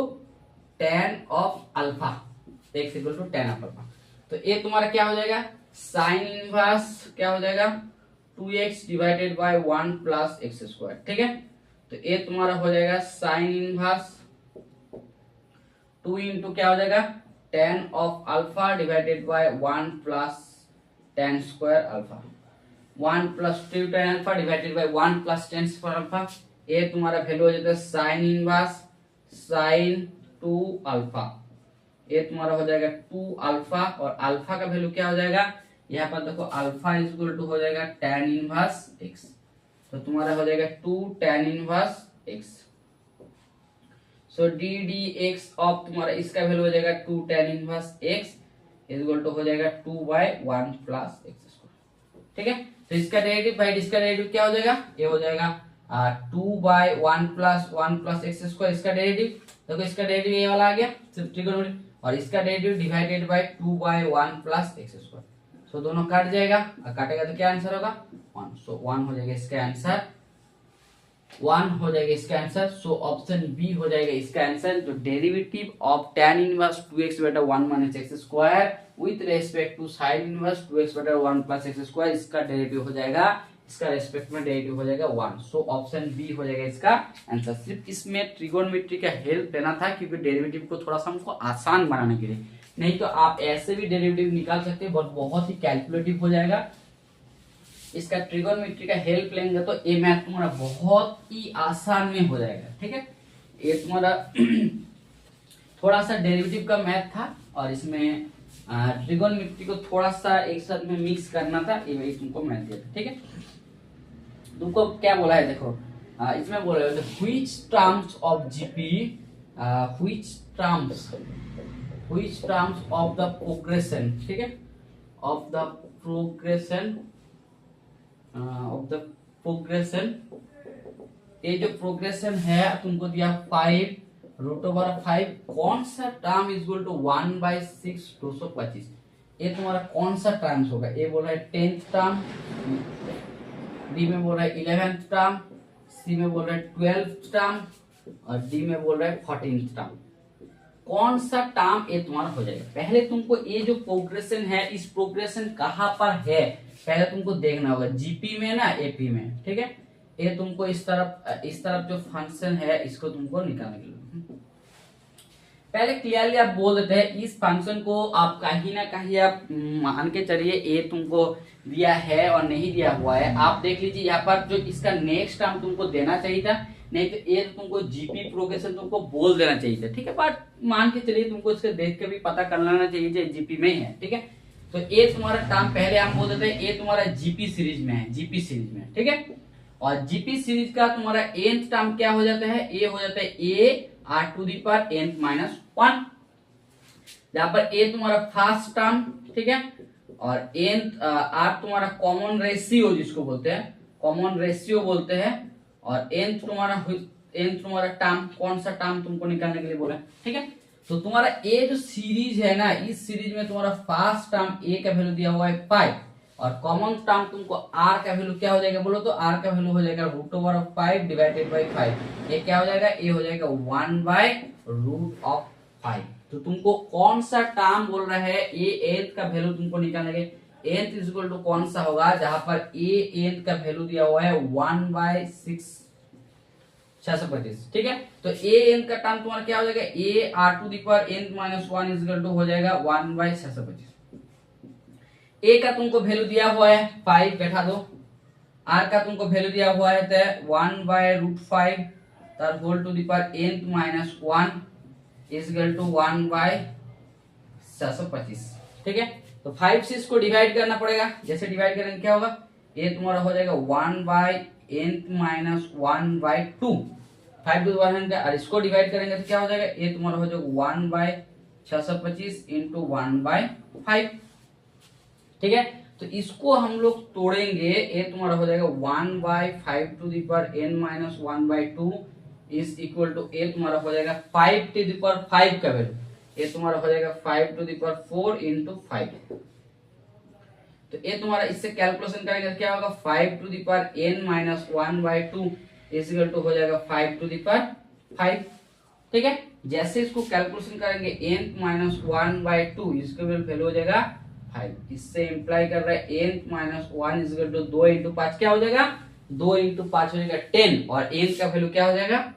tan of alpha, x equal to tan of alpha, तो ये तुम्हारा क्या हो जाएगा sin इनवर्स क्या हो जाएगा 2x divided by 1 plus x square, ठीक है। तो ये तुम्हारा हो जाएगा sin इनवर्स 2 इंटू क्या हो जाएगा tan of alpha divided by 1 plus tan square alpha, 1 plus 2 tan alpha divided by 1 plus tan square alpha, ये तुम्हारा वैल्यू हो जाता है sin इनवर्स sin 2 अल्फा, ये तुम्हारा हो जाएगा 2 अल्फा, और अल्फा का वैल्यू क्या हो जाएगा, यहाँ पर देखो अल्फा इज इक्वल टू हो जाएगा tan इनवर्स x, तो तुम्हारा हो जाएगा 2 tan inverse x, so d d x of तुम्हारा इसका वैल्यू हो जाएगा 2 tan inverse x is equal to हो जाएगा 2 बाय 1 प्लस एक्स स्क्वायर, ठीक है। तो इसका डेरिवेटिव बाय इसका डेरिवेटिव क्या हो जाएगा, ये हो जाएगा 2 बाय 1 प्लस एक्स स्क्वायर, इसका डेरिवेटिव देखो, इसका डेरिवेटिव ये वाला आ गया सिर्फ ट्रिगोनोमेट्री, और इसका derivative divided by 2 by 1 plus x square, so दोनों कट जाएगा, और काटेगा तो क्या आंसर होगा 1, सो 1 हो जाएगा इसका आंसर, 1 हो जाएगा इसका आंसर, सो ऑप्शन बी हो जाएगा इसका आंसर। तो derivative of tan inverse 2x बटा 1 minus x square with respect to sin inverse 2x बटा 1 प्लस एक्स स्क्वायर, इसका डेरिवेटिव हो जाएगा, इसका रेस्पेक्ट में डेरिवेटिव हो जाएगा 1, सो ऑप्शन बी हो जाएगा इसका आंसर। सिर्फ इसमें ट्रिगोनोमेट्री का हेल्प लेना था, क्योंकि डेरिवेटिव को थोड़ा सा हमको आसान बनाने के लिए, नहीं तो आप ऐसे भी डेरिवेटिव निकाल सकते हैं, बहुत ही कैलकुलेटिव हो जाएगा। इसका ट्रिगोनोमेट्री का हेल्प लेंगे तो ये मैथ तुम्हारा बहुत ही आसान में हो जाएगा, ठीक है। ये तुम्हारा थोड़ा सा डेरिवेटिव का मैथ था, और इसमें ट्रिगोनोमेट्री को थोड़ा सा एक साथ में मिक्स करना था, ये तुमको मैथ दिया था, ठीक है। तुमको क्या बोला है, देखो इसमें बोला है which terms of GP, which terms of the progression, ठीक है, ऑफ द प्रोग्रेशन, ये जो प्रोग्रेशन है तुमको दिया 5√5, कौन सा टर्म इज इक्वल टू 1/6 225, ये तुम्हारा कौन सा टर्म्स होगा, ये बोल रहा है 10th टर्म, बी में बोल रहा है 11th टर्म, सी में बोल रहा है 12th टर्म, और डी में बोल रहा है 14th टर्म, कौन सा टर्म ये तुम्हारा हो जाएगा। पहले तुमको ये जो प्रोग्रेशन है, इस प्रोग्रेशन कहाँ पर है पहले तुमको देखना होगा, जीपी में ना एपी में, ठीक है। ये तुमको इस तरफ जो फंक्शन है इसको तुमको निकालने के लिए पहले क्लियरली आप बोल देते हैं, इस फंक्शन को आप कहीं ना कहीं आप मान के चलिए ये तुमको दिया है और नहीं दिया हुआ है, आप देख लीजिए यहाँ पर जो इसका नेक्स्ट टर्म तुमको देना चाहिए था, नहीं तो ये तुमको जीपी प्रोग्रेशन तुमको बोल देना चाहिए था, ठीक है। बट मान के चलिए तुमको इसके देख के भी पता कर लेना चाहिए जीपी में ही है, ठीक है। तो ये तुम्हारा टर्म पहले हम बोल देते हैं, ये तुम्हारा जीपी सीरीज में है, जीपी सीरीज में, ठीक है। और जीपी सीरीज का तुम्हारा nth टर्म क्या हो जाता है, ये हो जाता है a r⁻n−1, जहां पर a तुम्हारा फर्स्ट टर्म, ठीक है, और nth r तुम्हारा कॉमन रेशियो जिसको बोलते हैं, कॉमन रेशियो बोलते हैं, और nth तुम्हारा टर्म, कौन सा टर्म तुमको निकालने के लिए बोला है, ठीक है। तो तुम्हारा ये जो सीरीज है ना, इस सीरीज में तुम्हारा फर्स्ट टर्म a का वैल्यू दिया हुआ है 5, और कॉमन टर्म तुमको r का वैल्यू क्या हो जाएगा बोलो तो, r का वैल्यू हो जाएगा √5 डिवाइडेड बाई 5। ये क्या हो जाएगा, ये हो जाएगा 1/√5। तो तुमको कौन सा टर्म बोल रहा है, ये nth का वैल्यू तुमको निकालना है। nth इज इक्वल टू कौन सा होगा, जहां पर a nth का वैल्यू दिया हुआ है 1/6 625, ठीक है। तो a n का टर्म तुम्हारा क्या हो जाएगा, a r to the power n minus 1 is equal to हो जाएगा 1/625। a का तुमको वैल्यू दिया हुआ है 5, बैठा दो। r का तुमको वैल्यू दिया हुआ है 1/√5 तर whole to the power n minus 1 is equal to 1/625, ठीक है। तो 5 से इसको डिवाइड करना पड़ेगा, जैसे डिवाइड करेंगे क्या होगा, ये तुम्हारा हो जाएगा 1/n माइनस 1/2, 5 टू 1 और इसको डिवाइड करेंगे तो क्या हो जाएगा, ये तुम्हारा हो जाएगा 1/625 इंटू 1/5, ठीक है। तो इसको हम लोग तोड़ेंगे, ये तुम्हारा हो जाएगा 1/5 to the power n minus 1/2 is equal to, ये तुम्हारा हो जाएगा 5 टू द पावर 5 का वैल्यू, ये तुम्हारा हो जाएगा 5 टू द पावर 4 इंटू 5। तो ये तुम्हारा इससे कैलकुलेशन करेंगे तो क्या होगा, 5 to the power n minus 1/2 is equal to हो जाएगा 5 टू द पावर 5, ठीक है। जैसे इसको कैलकुलेशन करेंगे n माइनस 1/2 इसका वैल्यू हो जाएगा 5, इससे इंप्लाई कर रहा है n minus 1 is equal to 2 into 5 क्या हो जाएगा, 2 इंटू 5 हो जाएगा 10 और n का वैल्यू क्या हो जाएगा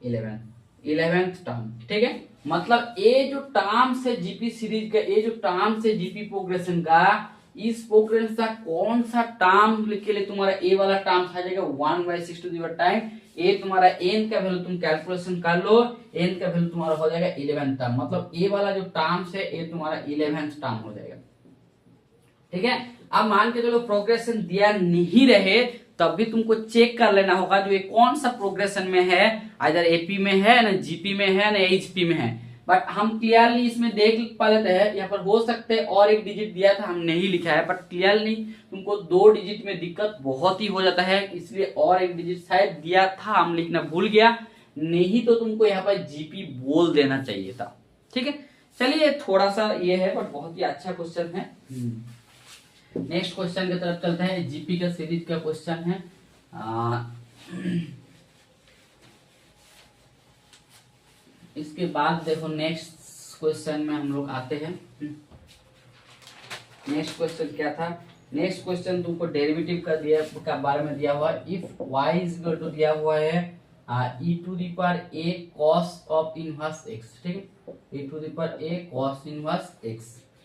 11th टर्म, ठीक है। मतलब ये जो टर्म से जीपी सीरीज का, ये जो टर्म से जीपी प्रोग्रेशन का, इस प्रोग्रेशन का कौन सा टर्म के लिए तुम्हारा ए वाला टर्म आ जाएगा 1/6 टू द पावर टाइम, ये तुम्हारा n का वैल्यू तुम कैलकुलेशन कर लो, n का वैल्यू तुम्हारा हो जाएगा 11th टर्म, मतलब ए वाला जो टर्म है ये तुम्हारा 11th टर्म हो जाएगा, ठीक है। अब मान के चलो प्रोग्रेशन दिया नहीं रहे तब भी तुमको चेक कर लेना होगा जो ये कौन सा प्रोग्रेशन में है, इधर एपी में है ना जीपी में है ना एचपी में है। बट हम क्लियरली इसमें देख पा लेते हैं, यहाँ पर हो सकते हैं और एक डिजिट दिया था हम नहीं लिखा है, बट क्लियरली तुमको 2 डिजिट में दिक्कत बहुत ही हो जाता है, इसलिए और एक डिजिट शायद दिया था हम लिखना भूल गया, नहीं तो तुमको यहाँ पर जीपी बोल देना चाहिए था, ठीक है। चलिए थोड़ा सा ये है बट बहुत ही अच्छा क्वेश्चन है। नेक्स्ट क्वेश्चन की तरफ चलते हैं, जीपी का सीरीज का क्वेश्चन है। इसके बाद देखो नेक्स्ट क्वेश्चन में हम लोग आते हैं। नेक्स्ट क्वेश्चन क्या था, नेक्स्ट क्वेश्चन तुमको डेरिवेटिव का बारे में दिया हुआ है। If y is equal to दिया हुआ है e to the power a cos of inverse x, ठीक है, e to the power a cos inverse x,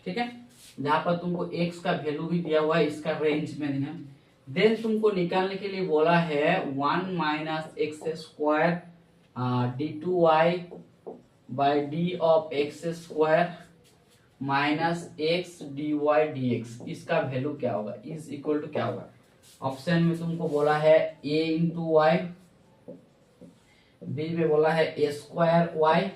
ठीक है। जहां पर तुमको x का वैल्यू भी दिया हुआ है, इसका रेंज में दिया, देन तुमको निकालने के लिए बोला है 1 minus x square d2y by d of x square minus x D Y d x, इसका वैल्यू क्या होगा, इज इक्वल टू क्या होगा। ऑप्शन में तुमको बोला है a इंटू वाई, बी में बोला है a स्क्वायर वाई,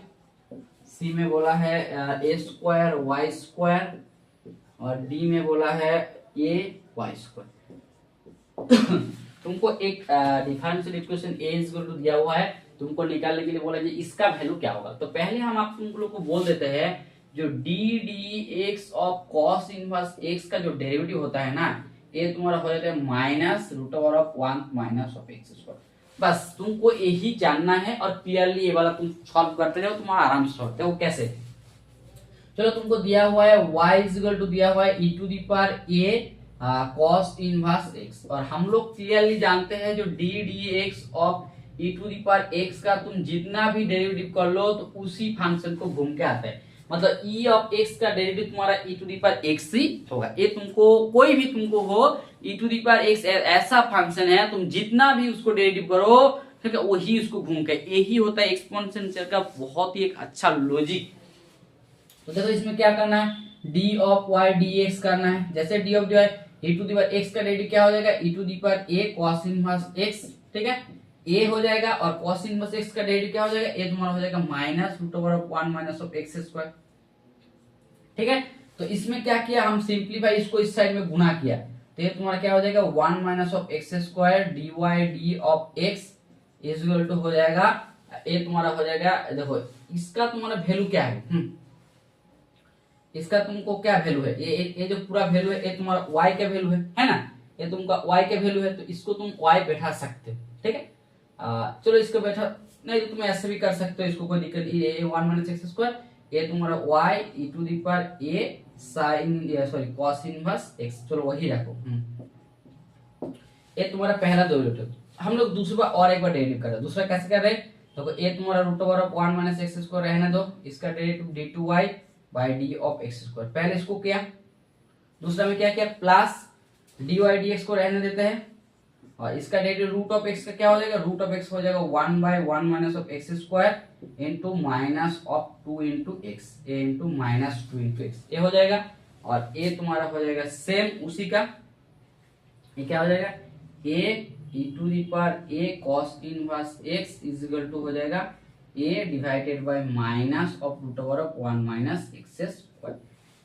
सी में बोला है a स्क्वायर वाई स्क्वायर और डी में बोला है a वाई स्क्वायर। तुमको एक differential equation a is equal to दिया हुआ है, तुमको निकालने के लिए बोला जी इसका वैल्यू क्या होगा। तो पहले हम आप तुम लोग को बोल देते हैं जो d d x of cos inverse x का जो डेरिवेटिव होता है ना, ये तुम्हारा हो जाता है minus root over of 1 minus of x square. बस तुमको यही जानना है और क्लियरली ये वाला तुम सॉल्व करते जाओ, तुम्हारा आराम से सॉल्व वो कैसे। चलो तुमको दिया हुआ है y इज इक्वल टू दिया हुआ है e to the power a cos inverse x, और हम लोग क्लियरली जानते हैं जो d d x of e to the power x का तुम जितना भी डेरिवेटिव कर लो तो उसी फंक्शन को घूम के आता है, मतलब e ऑफ x का डेरिवेटिव तुम्हारा e to the power x ही होगा। ये तुमको कोई भी तुमको हो e to the power x ऐसा फंक्शन है, तुम जितना भी उसको डेरिवेटिव करो ठीक है वही उसको घूम के, यही होता है एक्सपोनेंशियल का बहुत ही एक अच्छा लॉजिक। तो देखो इसमें क्या करना है, d ऑफ y dx करना है। जैसे d of y e to the power x का डेरिवेटिव क्या हो जाएगा, e to the power a cos inverse x, ठीक है, a हो जाएगा और cos इनवर्स x का डेरिवेटिव क्या हो जाएगा, a तुम्हारा हो जाएगा minus root over of 1 minus of x square, ठीक है। तो इसमें क्या किया हम सिंपलीफाई इसको इस साइड में गुना किया, तो ये तुम्हारा क्या हो जाएगा 1 minus of x square dy d of x is equal to हो जाएगा, ये तुम्हारा हो जाएगा, देखो इसका तुम्हारा वैल्यू क्या है, इसका तुमको क्या वैल्यू है, ये जो पूरा वैल्यू है ये तुम्हारा y का वैल्यू है ना, ये तुमका y का वैल्यू है, तो इसको तुम y बैठा सकते हो, ठीक है। चलो इसको बैठा, नहीं तो तुम ऐसे भी कर सकते हो, इसको कोई दिक्कत नहीं, ये 1 माइनस एक्स स्क्वायर, ये तुम्हारा y e to the power a sin sorry cos inverse x, चलो वही रखो। ये तुम्हारा पहला डेरिवेटिव। हम लोग दूसरे बार और एक बार डेरिवेटिव कर रहे हैं, दूसरा कैसे कर रहे हैं, तो ये तुम्हारा root over of 1 minus x square रहने दो, इसका derivative d2y by d of x square, पहले इसको किया, दूसरा में क्या किया, प्लस dy dx को रहने देते हैं, और इसका डेरिवेटिव रूट ऑफ एक्स का क्या हो जाएगा, रूट ऑफ एक्स हो जाएगा 1 by 1 minus of x square into minus of 2 into x, a into minus 2 into x, ये हो जाएगा। और ये तुम्हारा हो जाएगा सेम उसी का, ये क्या हो जाएगा, a e to the power a cos inverse x is equal to हो जाएगा a divided by minus of root over of 1 minus x square,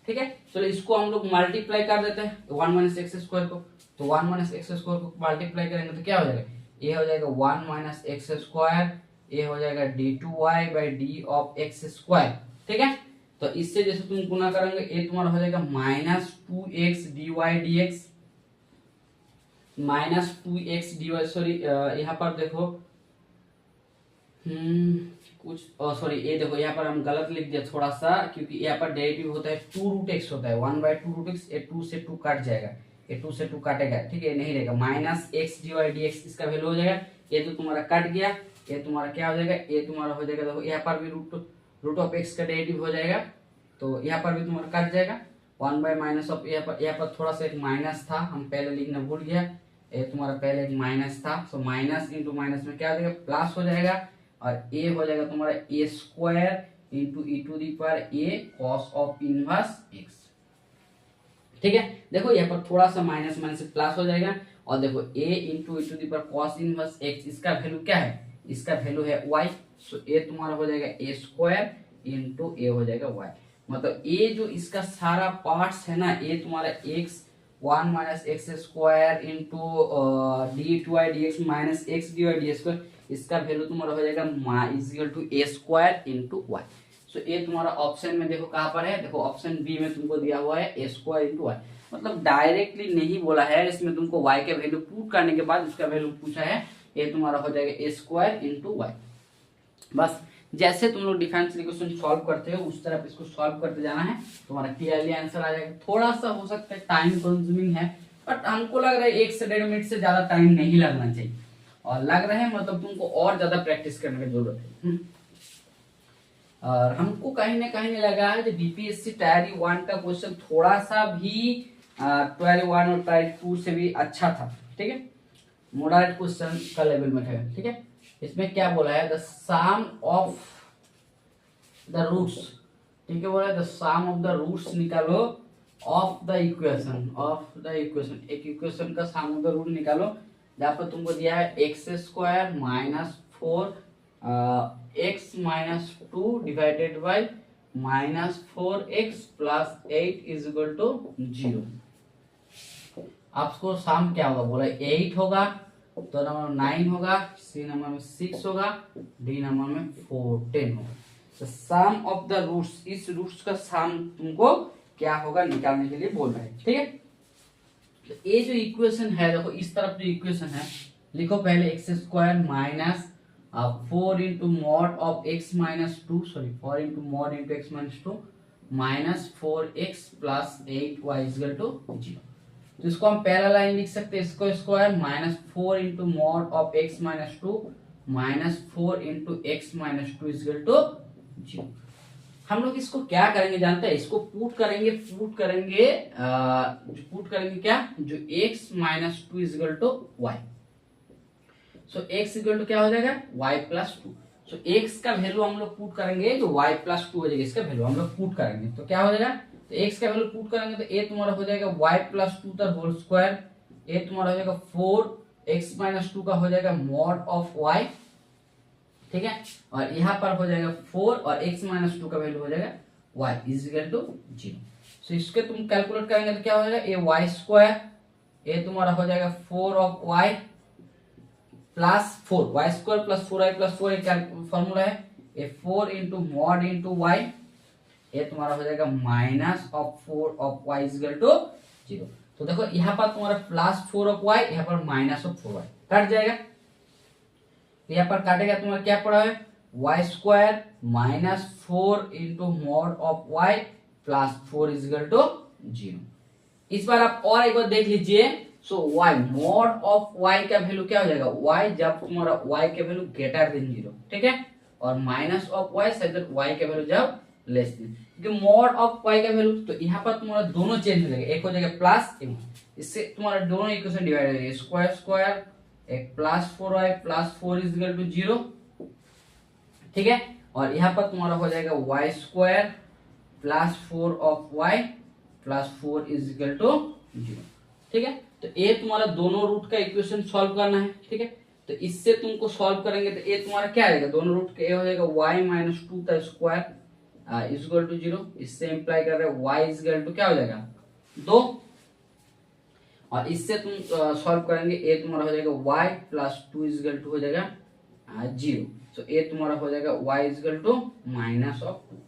ठीक है। चलो इसको हम लोग मल्टीप्लाई कर देते हैं 1 माइनस एक्स स्क्वायर को, तो 1 माइनस एक्स स्क्वायर को मल्टीप्लाई करेंगे तो क्या हो जाएगा, ये हो जाएगा 1 माइनस एक्स स्क्वायर, ये हो जाएगा d2y by d of x square, ठीक है। तो इससे जैसे तुम गुना करेंगे ये तुम्हारा हो जाएगा minus 2x dy dx, minus 2x dy, sorry यहाँ पर देखो कुछ सॉरी ये देखो यहाँ पर हम गलत लिख दिया थोड़ा सा, क्योंकि यहाँ पर डेरिवेटिव होता है 2 रूट एक्स होता है, 1 बाय 2 रूट एक्स, ये 2 से 2 काट जाएगा, ये 2 से 2 काटेगा, ठीक है, नहीं रहेगा, minus x D Y d x इसका वैल्यू हो जाएगा, ये तो तुम्हारा कट गया, ये तुम्हारा क्या हो जाएगा, ये तुम्हारा हो जाएगा, देखो यहाँ पर भी रूट ऑफ एक्स का डेरिवेटिव हो जाएगा, तो यहाँ पर भी तुम्हारा कट जाएगा 1 बाय माइनस ऑफ, यहाँ पर थोड़ा सा एक माइनस था, हम पहले लिखना भूल गया, ये तुम्हारा पहले एक माइनस था, सो माइनस इंटू माइनस में क्या हो जाएगा, प्लस हो जाएगा, और ए हो जाएगा तुम्हारा A square into E to the power A cos of inverse X, ठीक है। देखो यहाँ पर थोड़ा सा माइनस माइनस प्लस हो जाएगा, और देखो a into E to the power cos inverse x, इसका वैल्यू क्या है, इसका वैल्यू है y, सो ए तुम्हारा हो जाएगा ए स्क्वायर इंटू ए हो जाएगा y, मतलब ए जो इसका सारा पार्ट्स है ना, ये तुम्हारा x 1 minus x square into D two I D X minus x D Y D square, इसका वैल्यू तुम्हारा हो जाएगा is equal to A square into Y. So ये तुम्हारा ऑप्शन में देखो कहाँ पर है, देखो ऑप्शन बी में तुमको दिया हुआ है ए स्क्वायर इंटू वाई, मतलब डायरेक्टली नहीं बोला है, इसमें तुमको वाई के वैल्यू पुट करने के बाद उसका वैल्यू पूछा है, ये तुम्हारा हो जाएगा ए स्क्वायर इंटू वाई। बस जैसे तुम लोग डिफरेंशियल इक्वेशन सॉल्व करते हो उस तरफ इसको सॉल्व करते जाना है, तुम्हारा क्लियरली आंसर आ जाएगा। थोड़ा सा हो सकता है टाइम कंज्यूमिंग है, बट हमको लग रहा है 1 से 1.5 मिनट से ज्यादा टाइम नहीं लगना चाहिए, और लग रहा है मतलब तुमको और ज्यादा प्रैक्टिस करने की जरूरत है। और हमको कहीं ना कहीं लगा है कि बीपीएससी टायर 1 का क्वेश्चन थोड़ा सा भी टायर 1 और टायर 2 से भी अच्छा था, ठीक है, मॉडरेट क्वेश्चन का लेवल में है, ठीक है। इसमें क्या बोला है, the sum of the roots, ठीक है, बोला the sum of the roots निकालो ऑफ द इक्वेशन, एक इक्वेशन का सम ऑफ द रूट निकालो, जहाँ पर तुमको दिया है x square minus 4 x minus 2 divided by minus 4x plus 8 is equal to 0। आपको सम क्या होगा, बोला 8 होगा, तो नंबर 9 होगा, सी नंबर में 6 होगा, डी नंबर में 10 होगा। तो सम ऑफ द रूट्स, इस रूट्स का सम तुमको क्या होगा निकालने के लिए बोल रहे हैं, ठीक है। तो ये जो इक्वेशन है, देखो इस तरफ जो इक्वेशन है लिखो पहले x square minus 4 into mod of x minus 2, sorry 4 into mod into x minus 2 minus 4x plus 8y equal to 0। तो इसको हम पहला लाइन लिख सकते हैं, इसको square minus 4 into mod of x minus 2 minus 4 into x minus 2 equal to 0। हम लोग इसको क्या करेंगे जानते हैं, इसको पुट करेंगे क्या, जो x minus 2 equal to y, so x equal to क्या हो जाएगा y प्लस 2, सो x का वैल्यू हम लोग पुट करेंगे, जो y प्लस 2 हो जाएगा इसका वैल्यू हम लोग पुट करेंगे, तो क्या हो जाएगा, तो x का वैल्यू पुट करेंगे तो a तुम्हारा हो जाएगा y plus 2 the whole square, a तुम्हारा हो जाएगा 4x माइनस 2 का हो जाएगा मॉड ऑफ y, ठीक है, और यहाँ पर हो जाएगा 4 और x माइनस 2 का वैल्यू हो जाएगा y इज इक्वल टू 0। सो इसके तुम कैलकुलेट करेंगे तो क्या हो जाएगा, a y स्क्वायर, a तुम्हारा हो जाएगा 4 of y plus 4, y square plus 4y plus 4 एक फॉर्मूला है, ये 4 इंटू मॉड इंटू वाई, ये तुम्हारा हो जाएगा minus of 4 of y equal to 0। तो देखो यहाँ पर तुम्हारा प्लस 4 ऑफ y, यहाँ पर माइनस ऑफ 4y कट जाएगा। तो यहाँ पर काटेगा तुम्हारा क्या पड़ा है y square minus 4 into mod of y plus 4 equal to 0। इस बार आप और एक बार देख लीजिए। So y mod of y का वैल्यू क्या हो जाएगा y जब तुम्हारा y के वैल्यू ग्रेटर देन 0, ठीक है, और minus of y such y के वैल्यू जब लेस देन, क्योंकि मॉड ऑफ y का वैल्यू तो यहाँ पर तुम्हारा दोनों चेंज हो जाएगा, एक हो जाएगा प्लस एक, इससे तुम्हारा दोनों इक्वेशन डिवाइड हो जाएगा, स्क्वायर स्क्वायर एक plus 4y plus 4 equal to 0, ठीक है, और यहाँ पर तुम्हारा हो जाएगा y square plus 4 of y plus 4 equal to 0, ठीक है। तो ये तुम्हारा दोनों रूट का इक्वेशन सॉल्व करना है, ठीक है। तो इससे तुमको सॉल्व करेंगे तो ये तुम्हारा क्या आएगा, दोनों रूट का ये हो जाएगा y माइनस 2 का स्क्वायर इक्वल टू 0। इससे इंप्लाई कर रहे हैं y इक्वल टू क्या हो जाएगा 2, और इससे तुम सॉल्व करेंगे ये तुम्हारा हो जाएगा y प्लस 2 इक्वल टू हो जाएगा 0। तो ये तुम्हारा हो जाएगा y equal to minus of 2,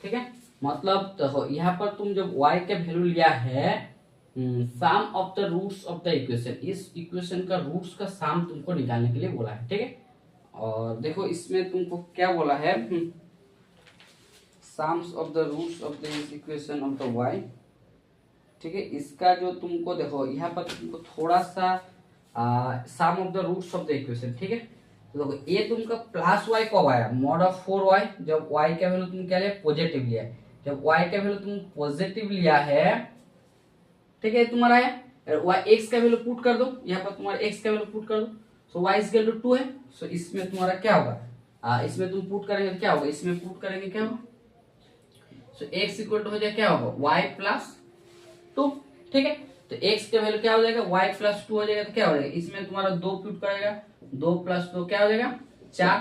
ठीक है। मतलब देखो यहाँ पर तुम जब y का वैल्यू लिया है sum of the roots of the equation, इस इक्वेशन का रूट्स का सम तुमको निकालने के लिए बोला है, ठीक है। और देखो इसमें तुमको क्या बोला है sums of the roots of the equation of the y, ठीक है। इसका जो तुमको देखो यहाँ पर तुमको थोड़ा सा sum of the roots of the equation, ठीक है। तो देखो ये तुमका प्लस y कब आया मॉड ऑफ 4y, जब y का वैल्यू तुम क्या लिया पॉजिटिव लिया है, जब y का वैल्यू तुम पॉजिटिव लिया है, ठीक है, तुम्हारा है y x का वैल्यू पुट कर दो, यहाँ पर तुम्हारा x का वैल्यू पुट कर दो, सो y इक्वल टू 2 है। सो इसमें तुम्हारा क्या होगा इसमें तुम पुट करेंगे तो क्या होगा, इसमें पुट करेंगे क्या होगा, सो x इक्वल टू हो जाएगा क्या होगा y प्लस 2, ठीक है। तो x का वैल्यू क्या हो जाएगा y प्लस 2 हो जाएगा, तो क्या हो जाएगा इसमें तुम्हारा 2 पुट करेगा, 2 प्लस 2 क्या हो जाएगा 4,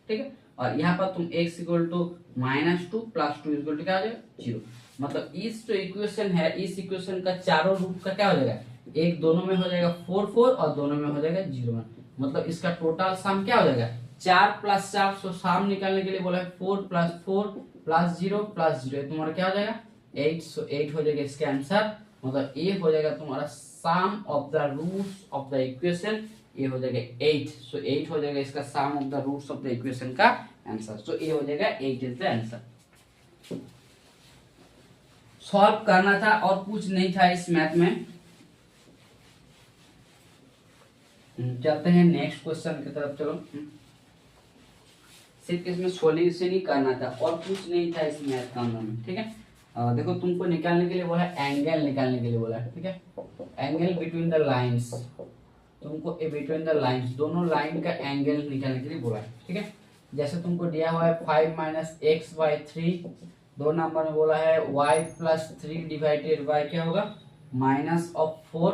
ठीक है, और यहाँ पर तुम x equal to minus 2 plus 2 equal to क्या हो जाएगा 0। मतलब इस जो इक्वेशन है इस इक्वेशन का चारों रूट का क्या हो जाएगा, एक दोनों में हो जाएगा 4 4 और दोनों में हो जाएगा 0 1, मतलब इसका टोटल सम क्या हो जाएगा 4 प्लस 4। सो सम निकालने के लिए बोला है 4 प्लस 4 प्लस 0 प्लस 0, तुम्हारा क्या हो जाएगा 8। सो 8 हो जाएगा इसका आंसर, मतलब ये हो जाएगा तुम्हारा sum of the roots of the equation, ये हो जाएगा 8। सो 8 हो जाएगा इसका sum of the roots of the equation का आंसर। सो ये हो जाएगा 8 इज द आंसर। सॉल्व करना था और कुछ नहीं था इस मैथ में। चलते हैं नेक्स्ट क्वेश्चन की तरफ। चलो सिर्फ इसमें सॉल्यूशन ही करना था और कुछ नहीं था इस मैथ का में, ठीक है। देखो तुमको निकालने के लिए बोला है एंगल निकालने के लिए बोला है, ठीक है, एंगल बिटवीन द लाइंस, तुमको बिटवीन द लाइंस दोनों लाइन का एंगल निकालने के लिए बोला है, ठीक है। जैसे तुमको दिया हुआ है 5 माइनस एक्स बाई 3, 2 नंबर में बोला है y प्लस 3 डिवाइडेड बाय क्या होगा माइनस ऑफ 4,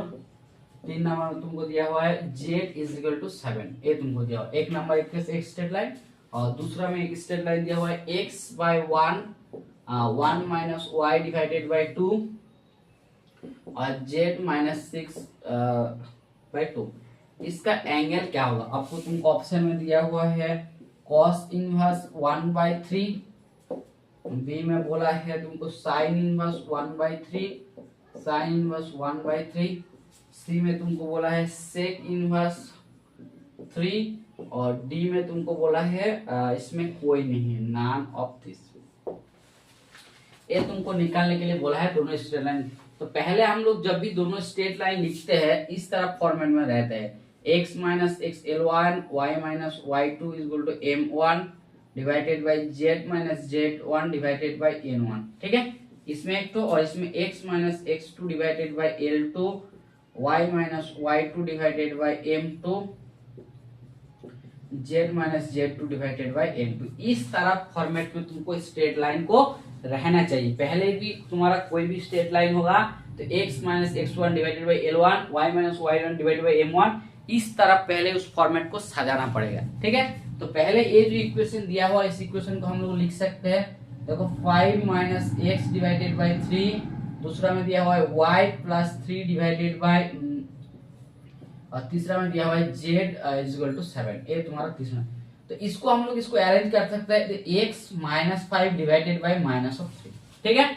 3 नंबर में तुमको दिया हुआ है z इज इक्वल टू 7, ये तुमको दिया हुआ है। एक नंबर एक स्ट्रेट लाइन और दूसरा में एक स्ट्रेट लाइन दिया हुआ है x by 1 minus y divided by 2 और z माइनस 6 बाय 2। इसका एंगल क्या होगा, आपको तुमको ऑप्शन में दिया हुआ है cos इनवर्स 1 बाय 3, बी में बोला है तुमको sine inverse 1 by 3, sine inverse 1 by 3, C में तुमको बोला है सेक इनवर्स 3 और डी में तुमको बोला है इसमें कोई नहीं है नॉन ऑफ दिस। ये तुमको निकालने के लिए बोला है दोनों स्ट्रेट लाइन। तो पहले हम लोग जब भी दोनों स्ट्रेट लाइन लिखते हैं इस तरह फॉर्मेट में रहते हैं x minus x L1 y minus y2 is equal to M1 divided by z minus z1 divided by n1, ठीक है। इसमें एक तो और इसमें x minus x2 divided by L2 y minus y2 divided by M2 z minus z2 divided by n2। इस तरह फॉर्मेट में तुमको स्ट्रेट लाइन को रहना चाहिए। पहले भी तुम्हारा कोई भी स्ट्रेट लाइन होगा तो x minus x1 divided by L1 y minus y1 divided by M1, इस तरह पहले उस फॉर्मेट को सजाना पड़ेगा, ठीक है। तो पहले ये जो इक्वेशन दिया हुआ इस इक्वेशन को हम लोग लिख सकते हैं, देखो 5 माइनस एक्स डिवाइडेड बाय 3, दूसरा में दिया हुआ है y प्लस 3 डिवाइडेड बाय, और तीसरा में दिया हुआ है z इज इक्वल टू 7, ये तुम्हारा तीसरा। तो इसको हम लोग इसको अरेंज कर सकते हैं x minus 5 divided by minus of 3, ठीक है।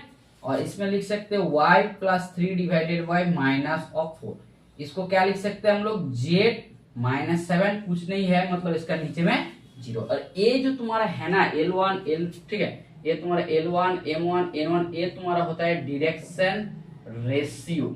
और इसमें लिख सकते हैं y plus 3 divided by minus of 4। इसको क्या लिख सकते हैं हम लोग z माइनस 7, कुछ नहीं है मतलब इसका नीचे में 0। और ये जो तुम्हारा है ना L1 L, ठीक है, ये तुम्हारा L1 M1 N1 ये तुम्हारा होता है डायरेक्शन रेशियो,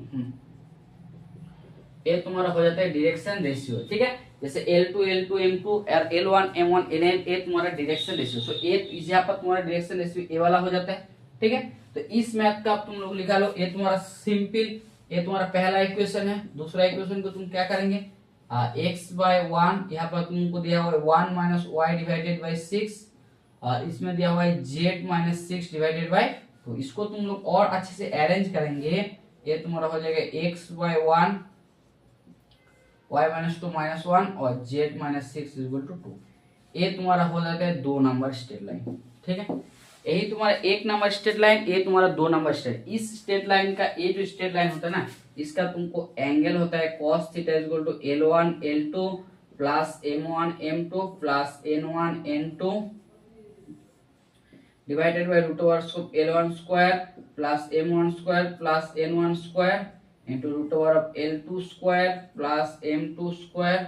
ये तुम्हारा हो जाता है डायरेक्शन रेशियो, ठीक है। जैसे L2 L2 M2 और L1 M1 N1 ये तुम्हारा डायरेक्शन रेशियो, सो ये यहाँ पर तुम्हारा डायरेक्शन रेशियो ये वाला हो जाता है, ठीक है। तो इस मैथ का तुम लोग निकालो, ये तुम्हारा सिंपल, ये तुम्हारा पहला इक्वेशन है। दूसरा इक्वेशन को तुम क्या करेंगे, x बाय 1, यहाँ पर तुमको दिया हुआ है 1 माइनस वाई डिवाइडेड बाई 6, और इसमें दिया हुआ है z माइनस 6 डिवाइडेड बाई, तो इसको तुम लोग और अच्छे से अरेंज करेंगे, ये तुम्हारा हो जाएगा x by 1 y minus 2 minus 1 और z माइनस 6 इक्वल टू 2। ये तुम्हारा हो जाता है 2 नंबर स्ट्रेट लाइन, ठीक है। यही तुम्हारा 1 नंबर स्ट्रेट लाइन, ये तुम्हारा 2 नंबर स्ट्रेट। इस स्ट्रेट लाइन का ये जो स्ट्रेट लाइन होता है ना, इसका तुमको एंगल होता है cos theta equal to L1 L2 plus M1 M2 plus N1 N2 divided by root over L1 square plus M1 square plus N1 square into root over of L2 square plus M2 square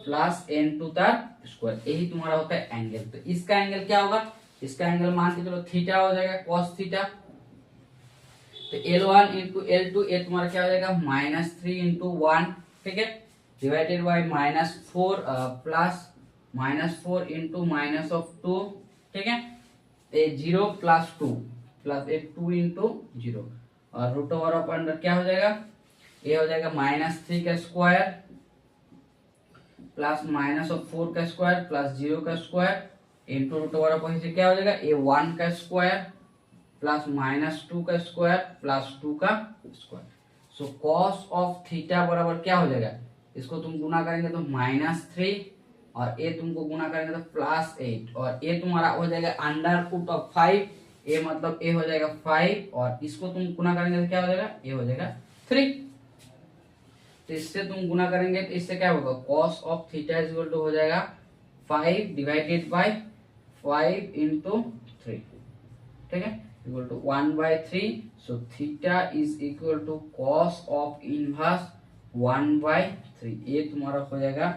plus N2 का स्क्वायर, यही तुम्हारा होता है एंगल। तो इसका एंगल क्या होगा, इसका एंगल मान के चलो थीटा हो जाएगा cos थीटा। तो L1 इंटू L2 ये तुम्हारा क्या हो जाएगा -3 इंटू 1, ठीक है, divided by -4 plus -4 into minus of 2, ठीक है, ये 0 प्लस 2 प्लस 2 इंटू 0 और रूट ओवर ऑफ अंडर क्या हो जाएगा, ये हो जाएगा -3 का स्क्वायर प्लस माइनस ऑफ 4 का स्क्वायर प्लस 0 का square into root over of से क्या हो जाएगा ये 1 का स्क्वायर प्लस -2 का स्क्वायर प्लस 2 का square. So cos of theta बराबर क्या हो जाएगा, इसको तुम गुना करेंगे तो -3 और ये तुमको गुना करेंगे तो +8 और ये तुम्हारा हो जाएगा अंडर रूट ऑफ 5, ये मतलब ये हो जाएगा 5 और इसको तुम गुना करेंगे तो क्या हो जाएगा, ये हो जाएगा 3। तो इससे तुम गुना करेंगे तो इससे क्या होगा, cos of theta is equal to हो जाएगा 5 डिवाइडेड बाय 5 इंटू 3, ठीक है, equal to 1/3। So theta is equal to cos of inverse 1/3, ये तुम्हारा हो जाएगा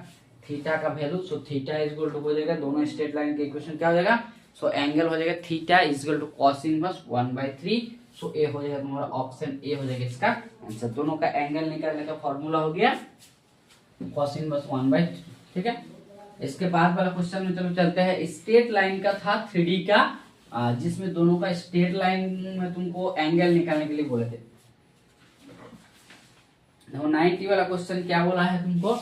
थीटा का वैल्यू। So theta is equal to हो जाएगा, दोनों स्ट्रेट लाइन के इक्वेशन क्या हो जाएगा, सो एंगल हो जाएगा theta is equal to cos inverse 1/3। So a हो जाएगा तुम्हारा ऑप्शन ए हो जाएगा इसका आंसर। दोनों का एंगल निकालने का फॉर्मूला हो गया cos इनवर्स 1/3, ठीक है। इसके बाद वाला क्वेश्चन में चलो चलते हैं, स्ट्रेट लाइन का था 3D का, जिसमें दोनों का स्ट्रेट लाइन में तुमको एंगल निकालने के लिए बोले थे। देखो 90 वाला क्वेश्चन क्या बोला है तुमको,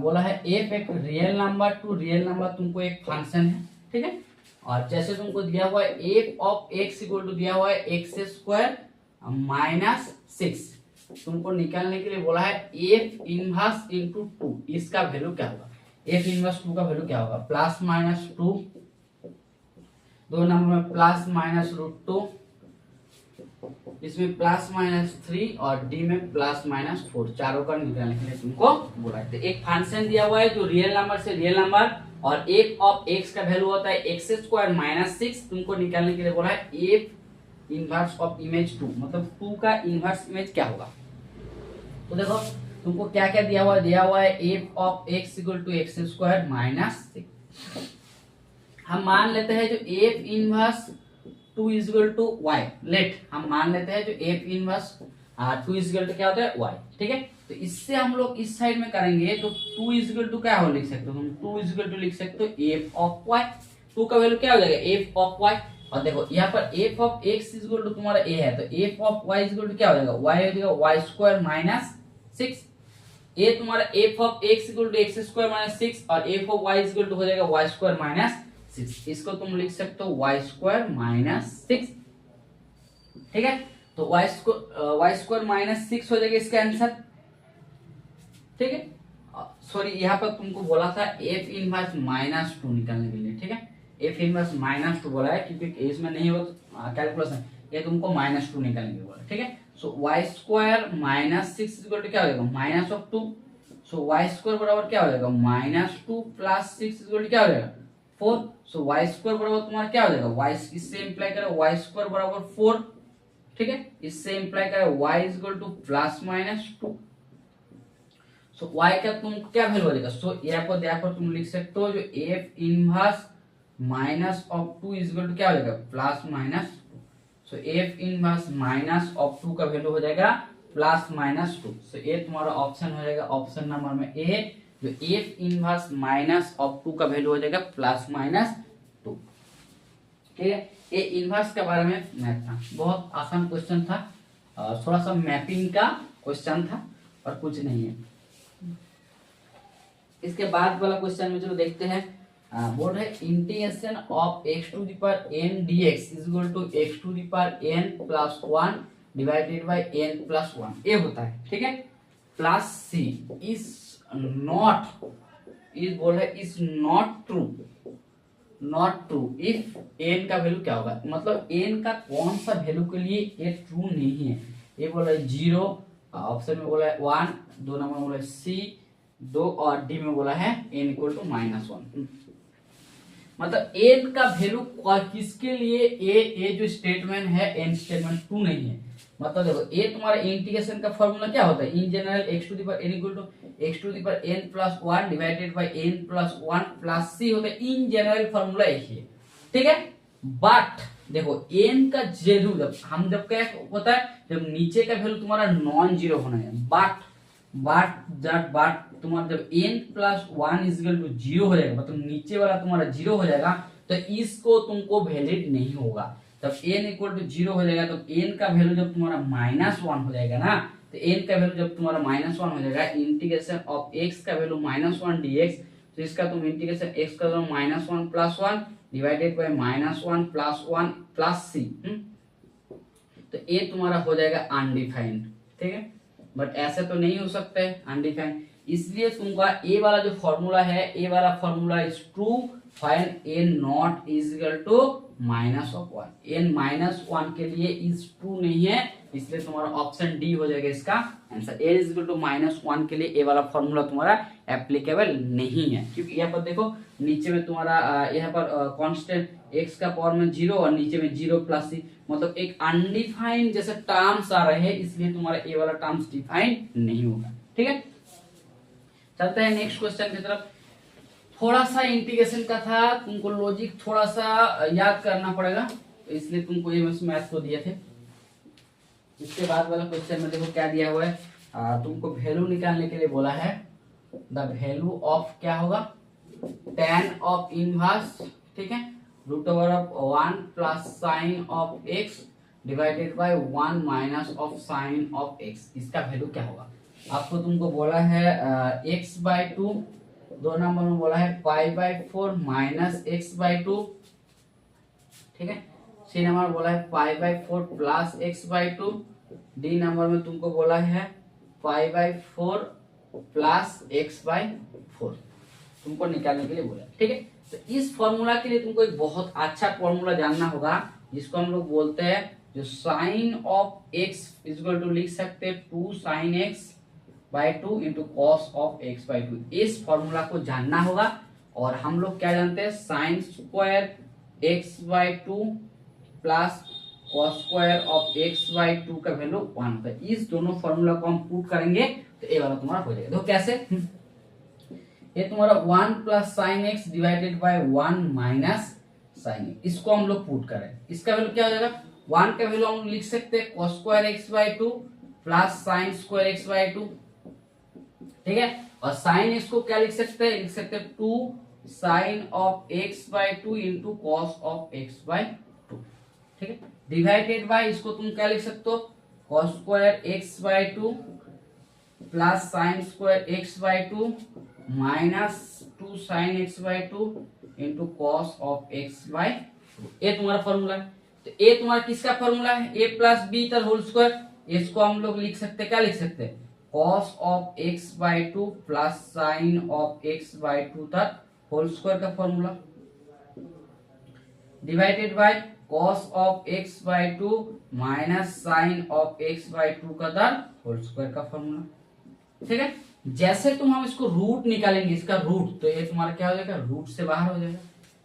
बोला है एफ एक real number two real number तुमको एक फंक्शन है, ठीक है, और जैसे तुमको दिया हुआ है f of x equal to दिया हुआ है एक्स स्क्वायर -6, तुमको निकालने के लिए बोला है एफ इनवर्स इंटू 2, इसका वैल्यू क्या होगा, एफ इनवर्स 2 का वैल्यू क्या होगा, +-2, दो नंबर में +-√2, इसमें +-3 और डी में +-4, चारों का निकालने के लिए तुमको बोला है। एक फंक्शन दिया हुआ है जो रियल नंबर से रियल नंबर और एफ ऑफ एक्स का वैल्यू होता है एक्स स्क्वायर -6, तुमको निकालने के लिए बोला है एफ इनवर्स ऑफ इमेज 2, मतलब 2 का इनवर्स इमेज क्या होगा। तो देखो तुमको क्या क्या दिया हुआ है f of x equal to x square -6। हम मान लेते हैं जो f inverse 2 is equal to y, let हम मान लेते हैं जो f inverse 2 is equal to क्या होता है वाई, ठीक है। तो इससे हम लोग इस साइड में करेंगे तो 2 इज इक्वल टू क्या हो लिख सकते हो तुम, 2 इज इक्वल टू लिख सकते हो एफ ऑफ वाई, 2 का वैल्यू क्या हो जाएगा एफ ऑफ वाई। और देखो यहाँ पर f of x is equal to तुम्हारा ए है, तो f of y is equal to क्या हो जाएगा, वाई हो जाएगा वाई स्क्वायर -6, ये तुम्हारा f of x equal to x square -6 और f of y is equal to हो जाएगा वाई स्क्वायर -6, इसको तुम लिख सकते हो वाई स्क्वायर -6, ठीक है। तो वाई स्क्वायर -6 हो जाएगा इसका आंसर, ठीक है। सॉरी यहाँ पर तुमको बोला था एफ इनवर्स -2 निकालने के लिए, ठीक है, एफ इनवर्स -2 बोला है क्योंकि इसमें नहीं हो कैलकुलेशन, ये तुमको -2 निकालने के लिए बोला, ठीक है। सो वाई स्क्वायर -6 इक्वल टू क्या हो जाएगा -2, सो वाई स्क्वायर बराबर क्या हो जाएगा -2 + 6 इक्वल टू क्या हो जाएगा 4। सो वाई स्क्वायर बराबर तुम्हारा क्या हो जाएगा, वाई, इससे इंप्लाई करें वाई स्क्वायर बराबर 4, ठीक है। इससे इंप्लाई करें y is equal to plus minus 2। So y का तुमको क्या वैल्यू हो जाएगा, सो यहाँ पर तुम लिख सकते हो जो f inverse minus of 2 is equal to क्या हो जाएगा, plus minus 2। So f inverse minus of 2 का वैल्यू हो जाएगा प्लस माइनस 2। सो ये तुम्हारा ऑप्शन हो जाएगा ऑप्शन नंबर में ए, जो f इनवर्स माइनस ऑफ 2 का वैल्यू हो जाएगा प्लस माइनस 2, ठीक है। ये इनवर्स के बारे में मैथ था, बहुत आसान क्वेश्चन था, थोड़ा सा मैपिंग का क्वेश्चन था और कुछ नहीं है। इसके बाद वाला क्वेश्चन में जो देखते हैं, बोल रहे integration of x to the power n dx is equal to x to the power n plus 1 divided by n plus 1 ये होता है, ठीक है। Plus c is not, is बोल रहे is not true, not true if n का वैल्यू क्या होगा, मतलब n का कौन सा वैल्यू के लिए ये ट्रू नहीं है। ये बोला है 0, ऑप्शन में बोला है 1, 2 नंबर बोला है c 2 और डी में बोला है n इक्वल टू -1। मतलब n का वैल्यू किसके लिए ए जो स्टेटमेंट है n स्टेटमेंट ट्रू नहीं है। मतलब देखो ए तुम्हारा इंटीग्रेशन का फॉर्मूला क्या होता है, in general x to the power n equal to x to the power n plus 1 divided by n plus 1 plus c होता है, इन जनरल फॉर्मूला यही है, ठीक है। बट देखो n का वैल्यू जब क्या होता है, जब नीचे का वैल्यू तुम्हारा नॉन जीरो होना है, बट तुम्हारा जब n plus 1 is equal to 0 हो जाएगा, मतलब नीचे वाला तुम्हारा 0 हो जाएगा, तो इसको तुमको वैलिड नहीं होगा। तब n इक्वल टू 0 हो जाएगा, तो n का वैल्यू जब तुम्हारा -1 हो जाएगा ना, तो n का वैल्यू जब तुम्हारा -1 हो जाएगा, इंटीग्रेशन ऑफ x का वैल्यू -1 dx, तो इसका तुम इंटीग्रेशन x का value -1 plus 1 divided by -1 plus 1 plus c, तो ये तुम्हारा हो जाएगा अनडिफाइंड, ठीक है। बट ऐसे तो नहीं हो सकता है अनडिफाइंड, इसलिए तुमका ए वाला जो फॉर्मूला है, ए वाला formula is true find n not is equal to -1। n -1 के लिए इज ट्रू नहीं है, इसलिए तुम्हारा ऑप्शन डी हो जाएगा इसका answer. n is equal to -1 के लिए ए वाला फॉर्मूला तुम्हारा एप्लीकेबल नहीं है, क्योंकि यहाँ पर देखो नीचे में तुम्हारा यहाँ पर कांस्टेंट x का पावर में 0 और नीचे में 0 प्लस c, मतलब एक अनडिफाइंड जैसे टर्म्स आ रहे हैं, इसलिए तुम्हारा ए वाला टर्म्स डिफाइंड नहीं होगा, ठीक है। चलते हैं नेक्स्ट क्वेश्चन की तरफ। थोड़ा सा इंटीग्रेशन का था, तुमको लॉजिक थोड़ा सा याद करना पड़ेगा, तो इसलिए तुमको ये मैथ को दिए थे। इसके बाद वाला क्वेश्चन में देखो क्या दिया हुआ है, तुमको वैल्यू निकालने के लिए बोला है, द वैल्यू ऑफ क्या होगा, tan ऑफ इनवर्स, ठीक है, √1 plus sine of x divided by 1 minus of sine of x, इसका वैल्यू क्या होगा। आपको तुमको बोला है x/2, 2 नंबर में बोला है π/4 माइनस x/2, ठीक है। सी नंबर बोला है π/4 प्लस x/2, डी नंबर में तुमको बोला है π/4 प्लस x/4, तुमको निकालने के लिए बोला, ठीक है। तो इस फॉर्मूला के लिए तुमको एक बहुत अच्छा फॉर्मूला जानना होगा, जिसको हम लोग बोलते हैं जो sine of x is equal to लिख सकते हैं 2 sin x/2 into cos of x/2। इस फॉर्मूला को जानना होगा, और हम लोग क्या जानते हैं, sign square x/2 plus cos square of x/2 का वैल्यू 1 होता है। इस दोनों फॉर्मूला को हम पुट करेंगे तो ये वाला तुम्हारा हो जाएगा। देखो कैसे, ये तुम्हारा 1 plus sine x divided by 1 minus sine x, इसको हम लोग पुट करें, इसका वैल्यू क्या हो जाएगा, 1 का वैल्यू हम लिख सकते हैं cos square x/2 plus sine square x/2, ठीक है। और साइन एक्स को क्या लिख सकते हैं, लिख सकते हैं 2 sine of x/2 into cos of x/2, ठीक है। डिवाइडेड बाय इसको तुम क्या लिख सकते हो, cos square x/2 plus sine square x/2 minus 2 sine x/2 into cos of x/2, ये तुम्हारा फॉर्मूला है। तो ये तुम्हारा किसका फॉर्मूला है, a प्लस बी तर होल स्क्वायर, इसको हम लोग लिख सकते हैं, क्या लिख सकते हैं, cos of x/2 plus sine of x/2 तर होल स्क्वायर का formula, divided by cos of x/2 minus sine of x/2 का तर होल स्क्वायर का फॉर्मूला, ठीक है। जैसे तुम हम इसको रूट निकालेंगे, इसका रूट, तो ये तुम्हारा क्या हो जाएगा, रूट से बाहर हो जाएगा,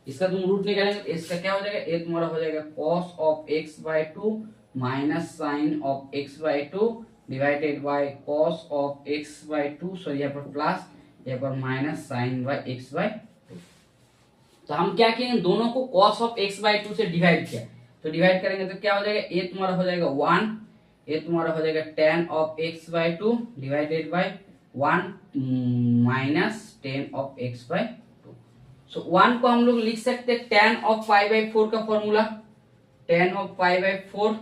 इसका तुम रूट निकालेंगे तो इसका क्या हो जाएगा, ये तुम्हारा हो जाएगा cos of x/2 minus sine of x/2 divided by cos of x/2, sorry यहाँ पर प्लस, यहाँ पर माइनस साइन बाय x/2। तो हम क्या किए, दोनों को cos ऑफ x/2 से डिवाइड किया, तो डिवाइड करेंगे तो क्या हो जाएगा, ये तुम्हारा हो जाएगा 1, ये तुम्हारा हो जाएगा tan of x/2 divided by 1 minus tan of x/2। सो 1 को हम लोग लिख सकते हैं tan ऑफ π/4 का formula, tan of π/4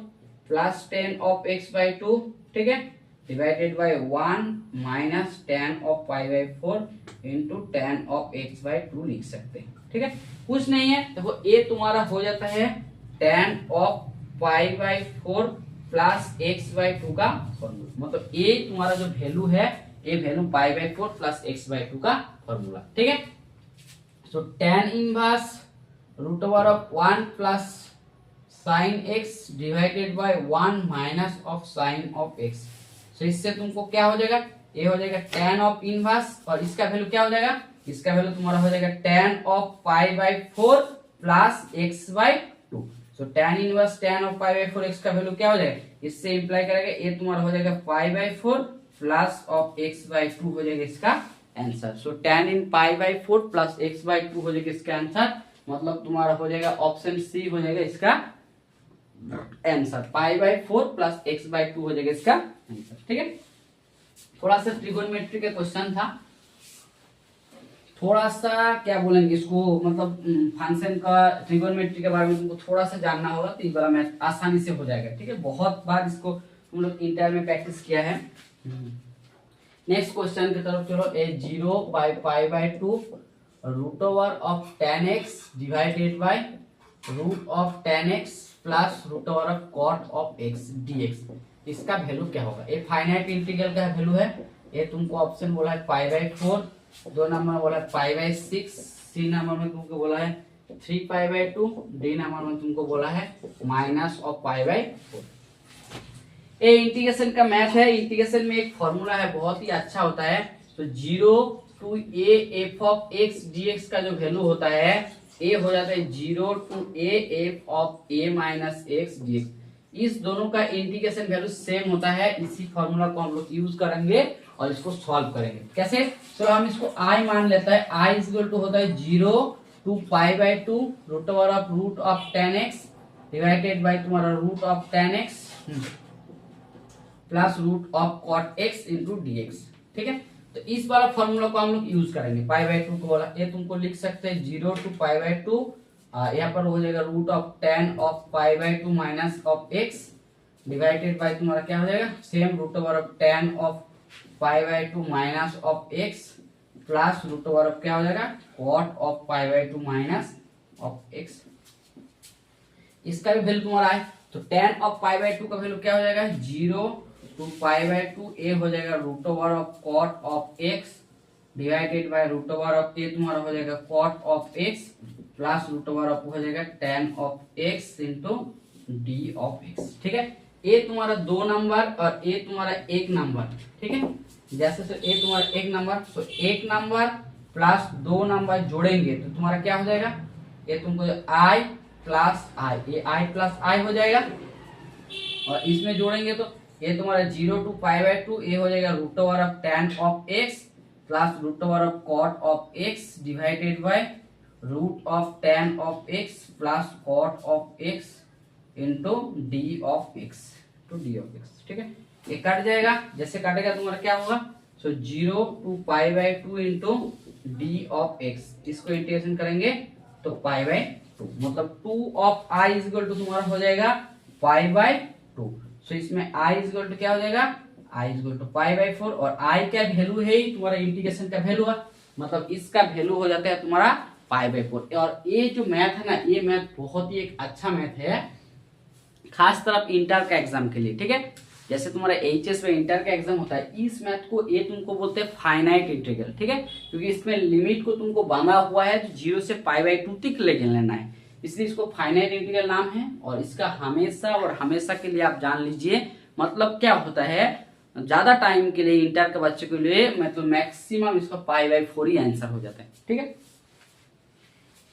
plus tan of x/2, ठीक है, divided by 1 minus tan of π/4 into tan of x/2 लिख सकते हैं, ठीक है। कुछ नहीं है, देखो ये तुम्हारा हो जाता है tan ऑफ π/4 प्लस x/2 का फॉर्मूला, मतलब ये तुम्हारा जो वैल्यू है, ये वैल्यू π/4 प्लस x/2 का फॉर्मूला, ठीक है। So tan inverse root over of 1 plus sine x divided by 1 minus of sine of x। So इससे तुमको क्या हो जाएगा, ये हो जाएगा tan ऑफ इनवर्स, और इसका वैल्यू क्या हो जाएगा, इसका वैल्यू तुम्हारा हो जाएगा tan of π/4 plus x/2। So tan inverse tan of π/4 x का वैल्यू क्या हो जाएगा, इससे इंप्लाई करेगा ये तुम्हारा हो जाएगा π/4 प्लस ऑफ x/2 हो जाएगा इसका आंसर। सो tan इन π/4 प्लस x/2 हो जाएगा इसका आंसर, मतलब तुम्हारा हो जाएगा ऑप्शन सी हो जाएगा इसका आंसर, π/4 प्लस x/2 हो जाएगा इसका आंसर, ठीक है। थोड़ा सा ट्रिगोनोमेट्री का क्वेश्चन था, थोड़ा सा क्या बोलेंगे इसको, मतलब फंक्शन का ट्रिगोनोमेट्री के बारे में तुमको थोड़ा सा जानना होगा, तो ये वाला मैथ आसानी से हो जाएगा, ठीक है। बहुत बार इसको तुम लोग इंटर में प्रैक्टिस किया है। नेक्स्ट क्वेश्चन की तरफ चलो, A 0/π/2 root over of tan x divided by root of tan x plus root over of cot of x dx, इसका वैल्यू क्या होगा। ये फाइनाइट इंटीग्रल का वैल्यू है, ये तुमको ऑप्शन बोला है π/4, 2 नंबर में बोला है π/6, सी नंबर में तुमको बोला है 3π/2, डी नंबर में तुमको बोला है माइनस ऑफ π/4। ये इंटीग्रेशन का मैथ है, इंटीग्रेशन में एक फॉर्मूला है बहुत ही अच्छा होता है। तो 0 to a f of x dx का जो वैल्यू होता है, a हो जाता है 0 to a f of a minus x dx। इस दोनों का इंटीग्रेशन वैल्यू सेम होता है, इसी फॉर्मूला को हम लोग यूज करेंगे और इसको सॉल्व करेंगे। कैसे, चलो हम इसको i मान लेता है, i इक्वल टू होता है 0 to π/2 root of tan x divided by तुम्हारा root of tan x plus root of cot x into dx, ठीक है। तो इस वाला फॉर्मूला को हम लोग यूज करेंगे, π/2 को वाला, ये तुमको लिख सकते हैं 0 टू π/2, यहाँ पर हो जाएगा root of tan of π/2 minus of x divided by तुम्हारा क्या हो जाएगा, same root over of tan of π/2 minus of x plus root over of क्या हो जाएगा cot of π/2 minus of x। इसका भी वैल्यू तुम्हारा है, तो tan ऑफ π/2 का वैल्यू क्या हो जाएगा 0 टू π/2, ए हो जाएगा root over of cot of x divided by root over of A तुम्हारा हो जाएगा cot of x plus root over of हो जाएगा tan of x into D of x, ठीक है। ए तुम्हारा 2 नंबर और ए तुम्हारा 1 नंबर, ठीक है। जैसे तो ए तुम्हारा 1 नंबर, तो 1 नंबर प्लस 2 नंबर जोड़ेंगे तो तुम्हारा क्या हो जाएगा, ये तुमको i प्लस i, ये i प्लस i हो जाएगा, और इसमें जोड़ेंगे तो ये तुम्हारा 0 टू π/2, ये हो जाएगा root over of tan of x plus root over of cot of x divided by root of tan of x plus cot of x into D of x to d of x, ठीक है। ये कट जाएगा, जैसे काटेगा तुम्हारा क्या होगा, so 0 to π/2 into D of x, इसको इंटीग्रेशन करेंगे तो π/2, मतलब 2 ऑफ i इक्वल टू तुम्हारा हो जाएगा π/2। सो इसमें i इक्वल टू क्या हो जाएगा, i इक्वल टू π/4, और i का वैल्यू है ही तुम्हारा इंटीग्रेशन का वैल्यू है, मतलब इसका वैल्यू हो जाता है तुम्हारा π/4। और ये जो मैथ है ना, ये मैथ बहुत ही एक अच्छा मैथ है, खास तरफ इंटर का एग्जाम के लिए, ठीक है। जैसे तुम्हारा एचएस में इंटर का एग्जाम होता है, इस मैथ को ये तुमको बोलते हैं फाइनाइट इंटीग्रल, ठीक है, क्योंकि इसमें लिमिट को तुमको बांधा हुआ है, तो 0 से π/2 तक लेके लेना है, इसलिए इसको फाइनाइट इंटीग्रल नाम है। और इसका हमेशा और हमेशा के लिए आप जान लीजिए, मतलब क्या होता है, ज्यादा टाइम के लिए इंटर के बच्चे के लिए मतलब मैक्सिमम इसका π/4 ही आंसर हो जाता है, ठीक है।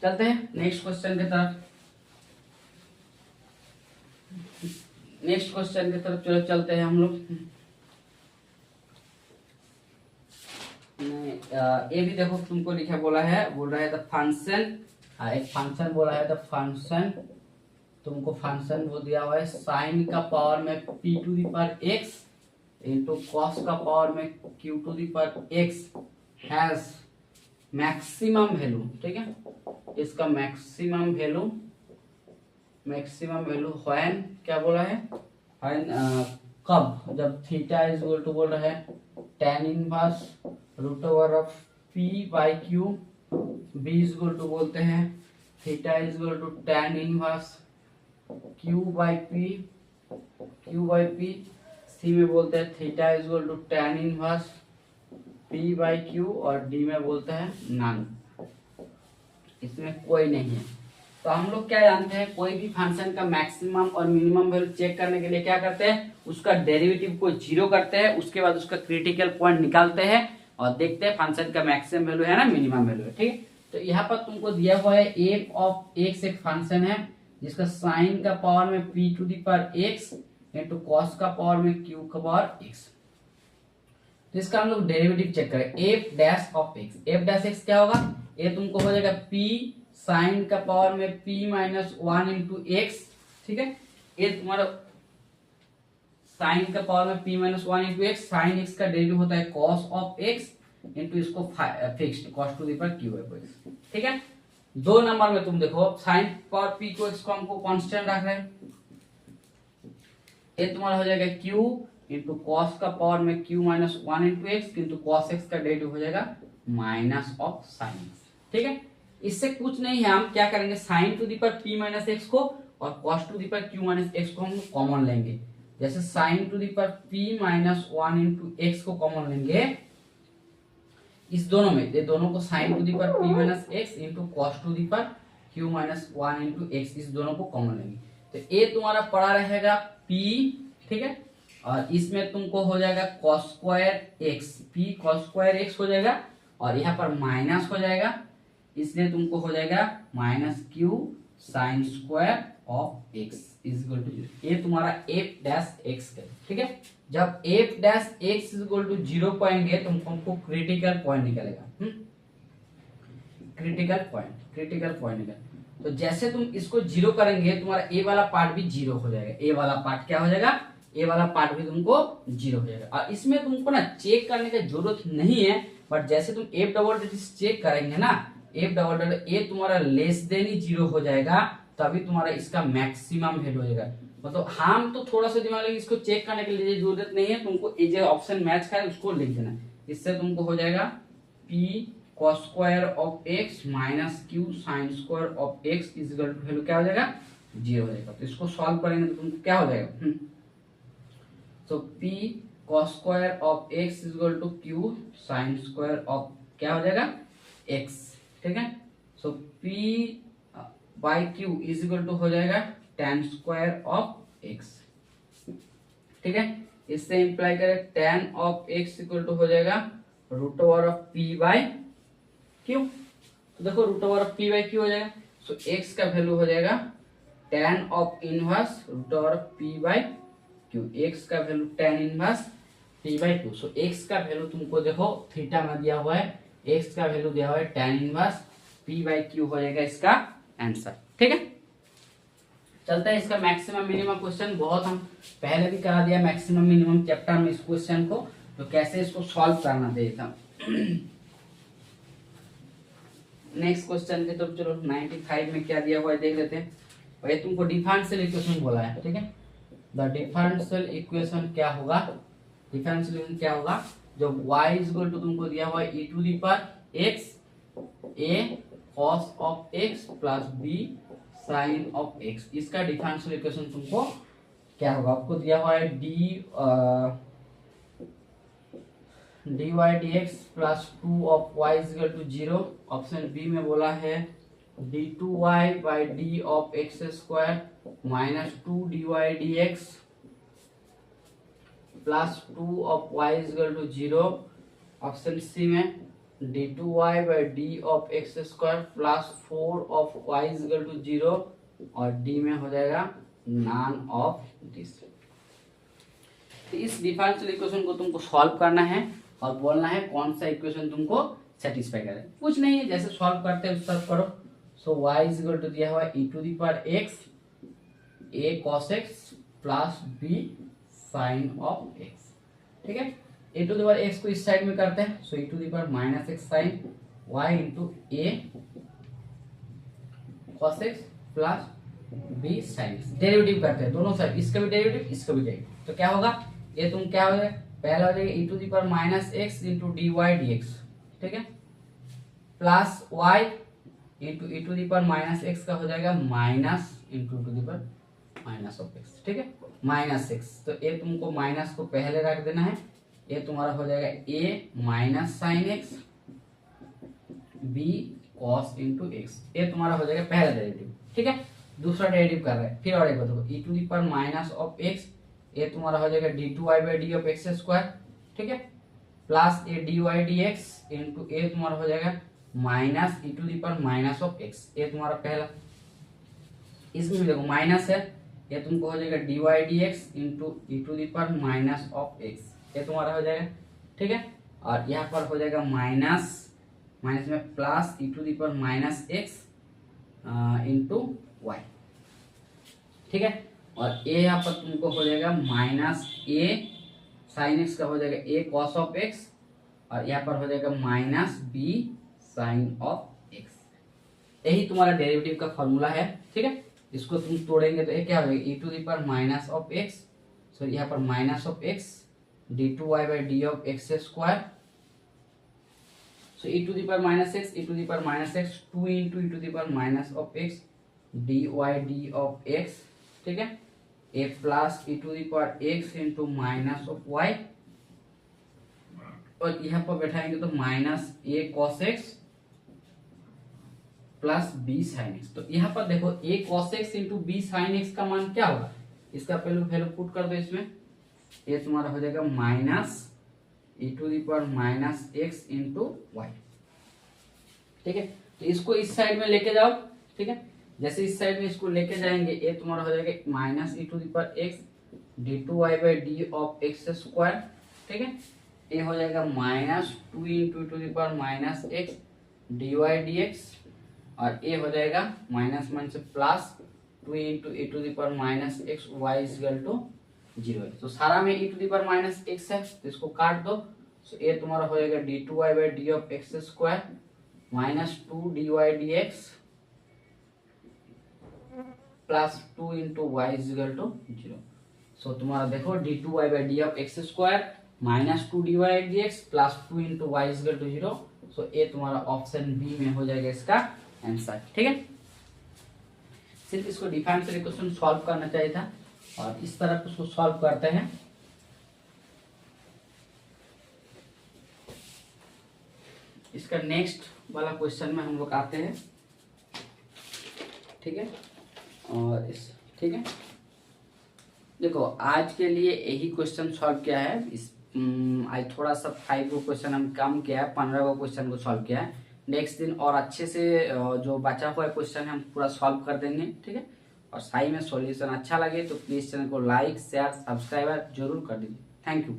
चलते हैं नेक्स्ट क्वेश्चन की तरफ। नेक्स्ट क्वेश्चन की तरफ चलो चलते हैं हम लोग। ये भी देखो तुमको लिखा बोला है, बोल रहा है द फंक्शन, एक फंक्शन बोला है द फंक्शन, तुमको फंक्शन वो दिया हुआ है साइन का पावर में p to the power x into cos का पावर में q to the power x has maximum value. ठीक है, इसका मैक्सिमम वैल्यू व्हेन क्या बोला है, व्हेन कब, जब थीटा इज इक्वल टू बोल रहा है tan inverse root over of p by q, b is equal to बोलते हैं theta is equal to tan inverse q by p, c में बोलते हैं theta is equal to tan inverse p by q, और d में बोलते हैं नन, इसमें कोई नहीं है। तो हम लोग क्या जानते हैं, कोई भी फंक्शन का मैक्सिमम और मिनिमम वैल्यू चेक करने के लिए क्या करते हैं, उसका डेरिवेटिव को जीरो करते हैं, उसके बाद उसका क्रिटिकल पॉइंट निकालते हैं और देखते हैं फंक्शन का मैक्सिमम वैल्यू है ना मिनिमम वैल्यू है। ठीक है, तो यहाँ पर तुमको दिया हुआ है एफ ऑफ एक्स एक फंक्शन है जिसका साइन का पावर में p to the power x into cos का पावर में q का पावर x। तो इसका हम लोग डेरिवेटिव चेक करें, f dash of x, f dash x क्या होगा, ये तुमको हो जाएगा p साइन का पावर में p माइनस 1 इंटू एक्स। ठीक है, ये तुम्हारा साइन का पावर में p minus 1 into x, sine x का डेरिवेटिव होता है कॉस ऑफ एक्स इंटू इसको fixed cos two the power q by x. ठीक है, दो नंबर में तुम देखो साइन पावर p को x को हमको कांस्टेंट रख रहे हैं, ये तुम्हारा हो जाएगा q इंटू कॉस का पावर में q माइनस 1 इंटू एक्स, किंतु कॉस एक्स का डेरिवेटिव हो जाएगा माइनस ऑफ साइन एक्स। ठीक है, इससे कुछ नहीं है, हम क्या करेंगे sign to the power p minus x को और cos two the power q minus x को हम कॉमन लेंगे। जैसे sign to the power p minus 1 into x को कॉमन लेंगे इस दोनों में, ये दोनों को sign to the power p minus x into cos two the power q minus 1 into x, इस दोनों को कॉमन लेंगे तो ये तुम्हारा पड़ा रहेगा p। ठीक है, और इसमें तुमको हो जाएगा cos square x, p cos square x हो जाएगा और यहाँ पर माइनस हो जाएगा, इसलिए तुमको हो जाएगा minus q sine square of x is equal to 0। ये तुम्हारा f डैश x है। ठीक है, जब f dash x is equal to 0 पाएंगे तो हमको क्रिटिकल पॉइंट निकलेगा, क्रिटिकल पॉइंट निकलेगा। तो जैसे तुम इसको 0 करेंगे तुम्हारा a वाला पार्ट भी 0 हो जाएगा, a वाला पार्ट क्या हो जाएगा, a वाला पार्ट भी तुमको 0 हो जाएगा। और इसमें तुमको ना चेक करने की जरूरत नहीं है, बट जैसे तुम f डबल डॉट चेक करेंगे ना, f डबल डॉट ये तुम्हारा लेस देन ही 0 हो जाएगा, तभी तुम्हारा इसका मैक्सिमम वैल्यू हो जाएगा। मतलब हम तो थोड़ा सा दिमाग लगे, इसको चेक करने के लिए जरूरत नहीं है, तुमको ये जो ऑप्शन मैच का है उसको लिख देना, इससे तुमको हो जाएगा p cos square of x minus q sin square of x is equal to value क्या हो जाएगा 0 हो जाएगा। तो इसको सॉल्व करेंगे तो तुमको क्या हो जाएगा, तो p cos square of x is equal to q sin square of क्या हो जाएगा x। ठीक है, so p by q is equal to हो जाएगा tan स्क्वायर ऑफ x। ठीक है, इससे इंप्लाई करें tan of x equal to हो जाएगा root over of p by q। तो देखो root over of p by q हो जाएगा, सो x का वैल्यू हो जाएगा tan of inverse root over of p by q, x का value tan inverse p by 2। So x का वैल्यू तुमको देखो थीटा में दिया हुआ है, x का वैल्यू दिया हुआ है tan inverse p by q हो जाएगा इसका आंसर। ठीक है, चलता है इसका मैक्सिमम मिनिमम क्वेश्चन, बहुत हम पहले भी करा दिया मैक्सिमम मिनिमम चैप्टर में इस क्वेश्चन को, तो कैसे इसको सॉल्व करना देता। नेक्स्ट क्वेश्चन के तो चलो 95 में क्या दिया हुआ है देख लेते हैं। और ये तुमको डिफरेंशियल इक्वेशन बोला है। ठीक है, द डिफरेंशियल इक्वेशन क्या होगा, डिफरेंशियल इक्वेशन क्या होगा, जब y इज इक्वल टू तुमको दिया हुआ है e to the power x a cos of x plus b sin of x, इसका डिफरेंशियल इक्वेशन तुमको क्या होगा, आपको दिया हुआ है dy dx plus 2 of y is equal to 0। Option B में बोला है d2y by d of x square minus 2 dy dx plus 2 of y is equal to 0। Option C में d2y/d of x square plus 4 of y is equal to 0 और d में हो जाएगा नॉन ऑफ दिस। तो इस डिफरेंशियल इक्वेशन को तुमको सॉल्व करना है और बोलना है कौन सा इक्वेशन तुमको सेटिस्फाई करे। कुछ नहीं है, जैसे सॉल्व करते हैं उस तरह करो। So y is equal to दिया हुआ है e to the power x a cos x plus b sin of x। ठीक है, a to the power x को इस साइड में करते हैं, so e to the power minus x sin y into a cos x plus b sin x। Derivative करते हैं दोनों साइड, इसका भी डेरिवेटिव इसका भी डेरिवेटिव। तो क्या होगा, ये तुम क्या हो जाएगा, पहला हो जाएगा e to the power minus x into dy dx। ठीक है, plus y into e to the power minus x का हो जाएगा minus into to the power minus of x। ठीक है, माइनस x, तो ये तुमको माइनस को पहले रख देना है। ये तुम्हारा हो जाएगा a minus sine x b cos into x। ये तुम्हारा हो जाएगा पहला डेरिवेटिव। ठीक है, दूसरा डेरिवेटिव कर रहे हैं, फिर और एक बताओ e to the power minus of x, ये तुम्हारा हो जाएगा d2y/d ऑफ x स्क्वायर। ठीक है, plus a dy dx into a तुम्हारा हो जाएगा minus e to the power minus of x। ये तुम्हारा पहला, इसमें भी देखो माइनस है, ये तुमको हो जाएगा dy dx into e to the power minus of x। ये तुम्हारा हो जाएगा। ठीक है, और यहाँ पर हो जाएगा माइनस, माइनस में plus e to the power minus x into y। ठीक है, और a यहाँ पर तुमको हो जाएगा माइनस a साइन x का हो जाएगा a cos ऑफ x, और यहाँ पर हो जाएगा minus b sine of x। यही तुम्हारा डेरिवेटिव का फॉर्मूला है। ठीक है, इसको तुम तोड़ेंगे तो ये क्या हो जाएगा e to the power minus of x, so यहाँ पर minus of x d2y/d of x square, so e to the power minus x, e to the power minus x 2 into e to the power minus of x dy d of x। ठीक है, a plus e to the power x into minus of y, और यहाँ पर बैठाएंगे तो minus a cos x plus b sin x। तो यहाँ पर देखो a cos x into b sin x का मान क्या होगा, इसका पहले वैल्यू पुट कर दो इसमें। ये तुम्हारा हो जाएगा minus e to the power minus x into y। ठीक है, तो इसको इस साइड में लेके जाओ। ठीक है, जैसे इस साइड में इसको लेके जाएंगे, ये तुम्हारा हो जाएगा minus e to the power x d2y/d of x square. ठीक है, ये हो जाएगा minus 2 into to the power minus x dy dx, और ये हो जाएगा माइनस माइनस से plus 2 into e to the power minus x y is equal to 0 है। तो सारा में e to the power minus x है, तो इसको काट दो। सो ये तुम्हारा हो जाएगा d2y/d of x square minus 2 dy dx plus 2 into y is equal to 0। So तुम्हारा देखो d2y/d of x square minus 2 dy dx plus 2 into y is equal to 0। So ये तुम्हारा ऑप्शन बी में हो जाएगा इसका आंसर। ठीक है, सिर्फ इसको डिफरेंशियल इक्वेशन सॉल्व करना चाहिए था, और इस तरह उसको सॉल्व करते हैं। इसका नेक्स्ट वाला क्वेश्चन में हम लोग आते हैं। ठीक है, और इस ठीक है, देखो आज के लिए यही क्वेश्चन सॉल्व किया है। इस आज थोड़ा सा 5 को क्वेश्चन हम कम किया है, 15 को क्वेश्चन को सॉल्व किया है। नेक्स्ट दिन और अच्छे से जो बचा हुआ क्वेश्चन है हम पूरा सॉल्व कर देंगे। ठीक है, और सही में सॉल्यूशन अच्छा लगे तो प्लीज चैनल को लाइक शेयर सब्सक्राइब जरूर कर दीजिए। Thank you.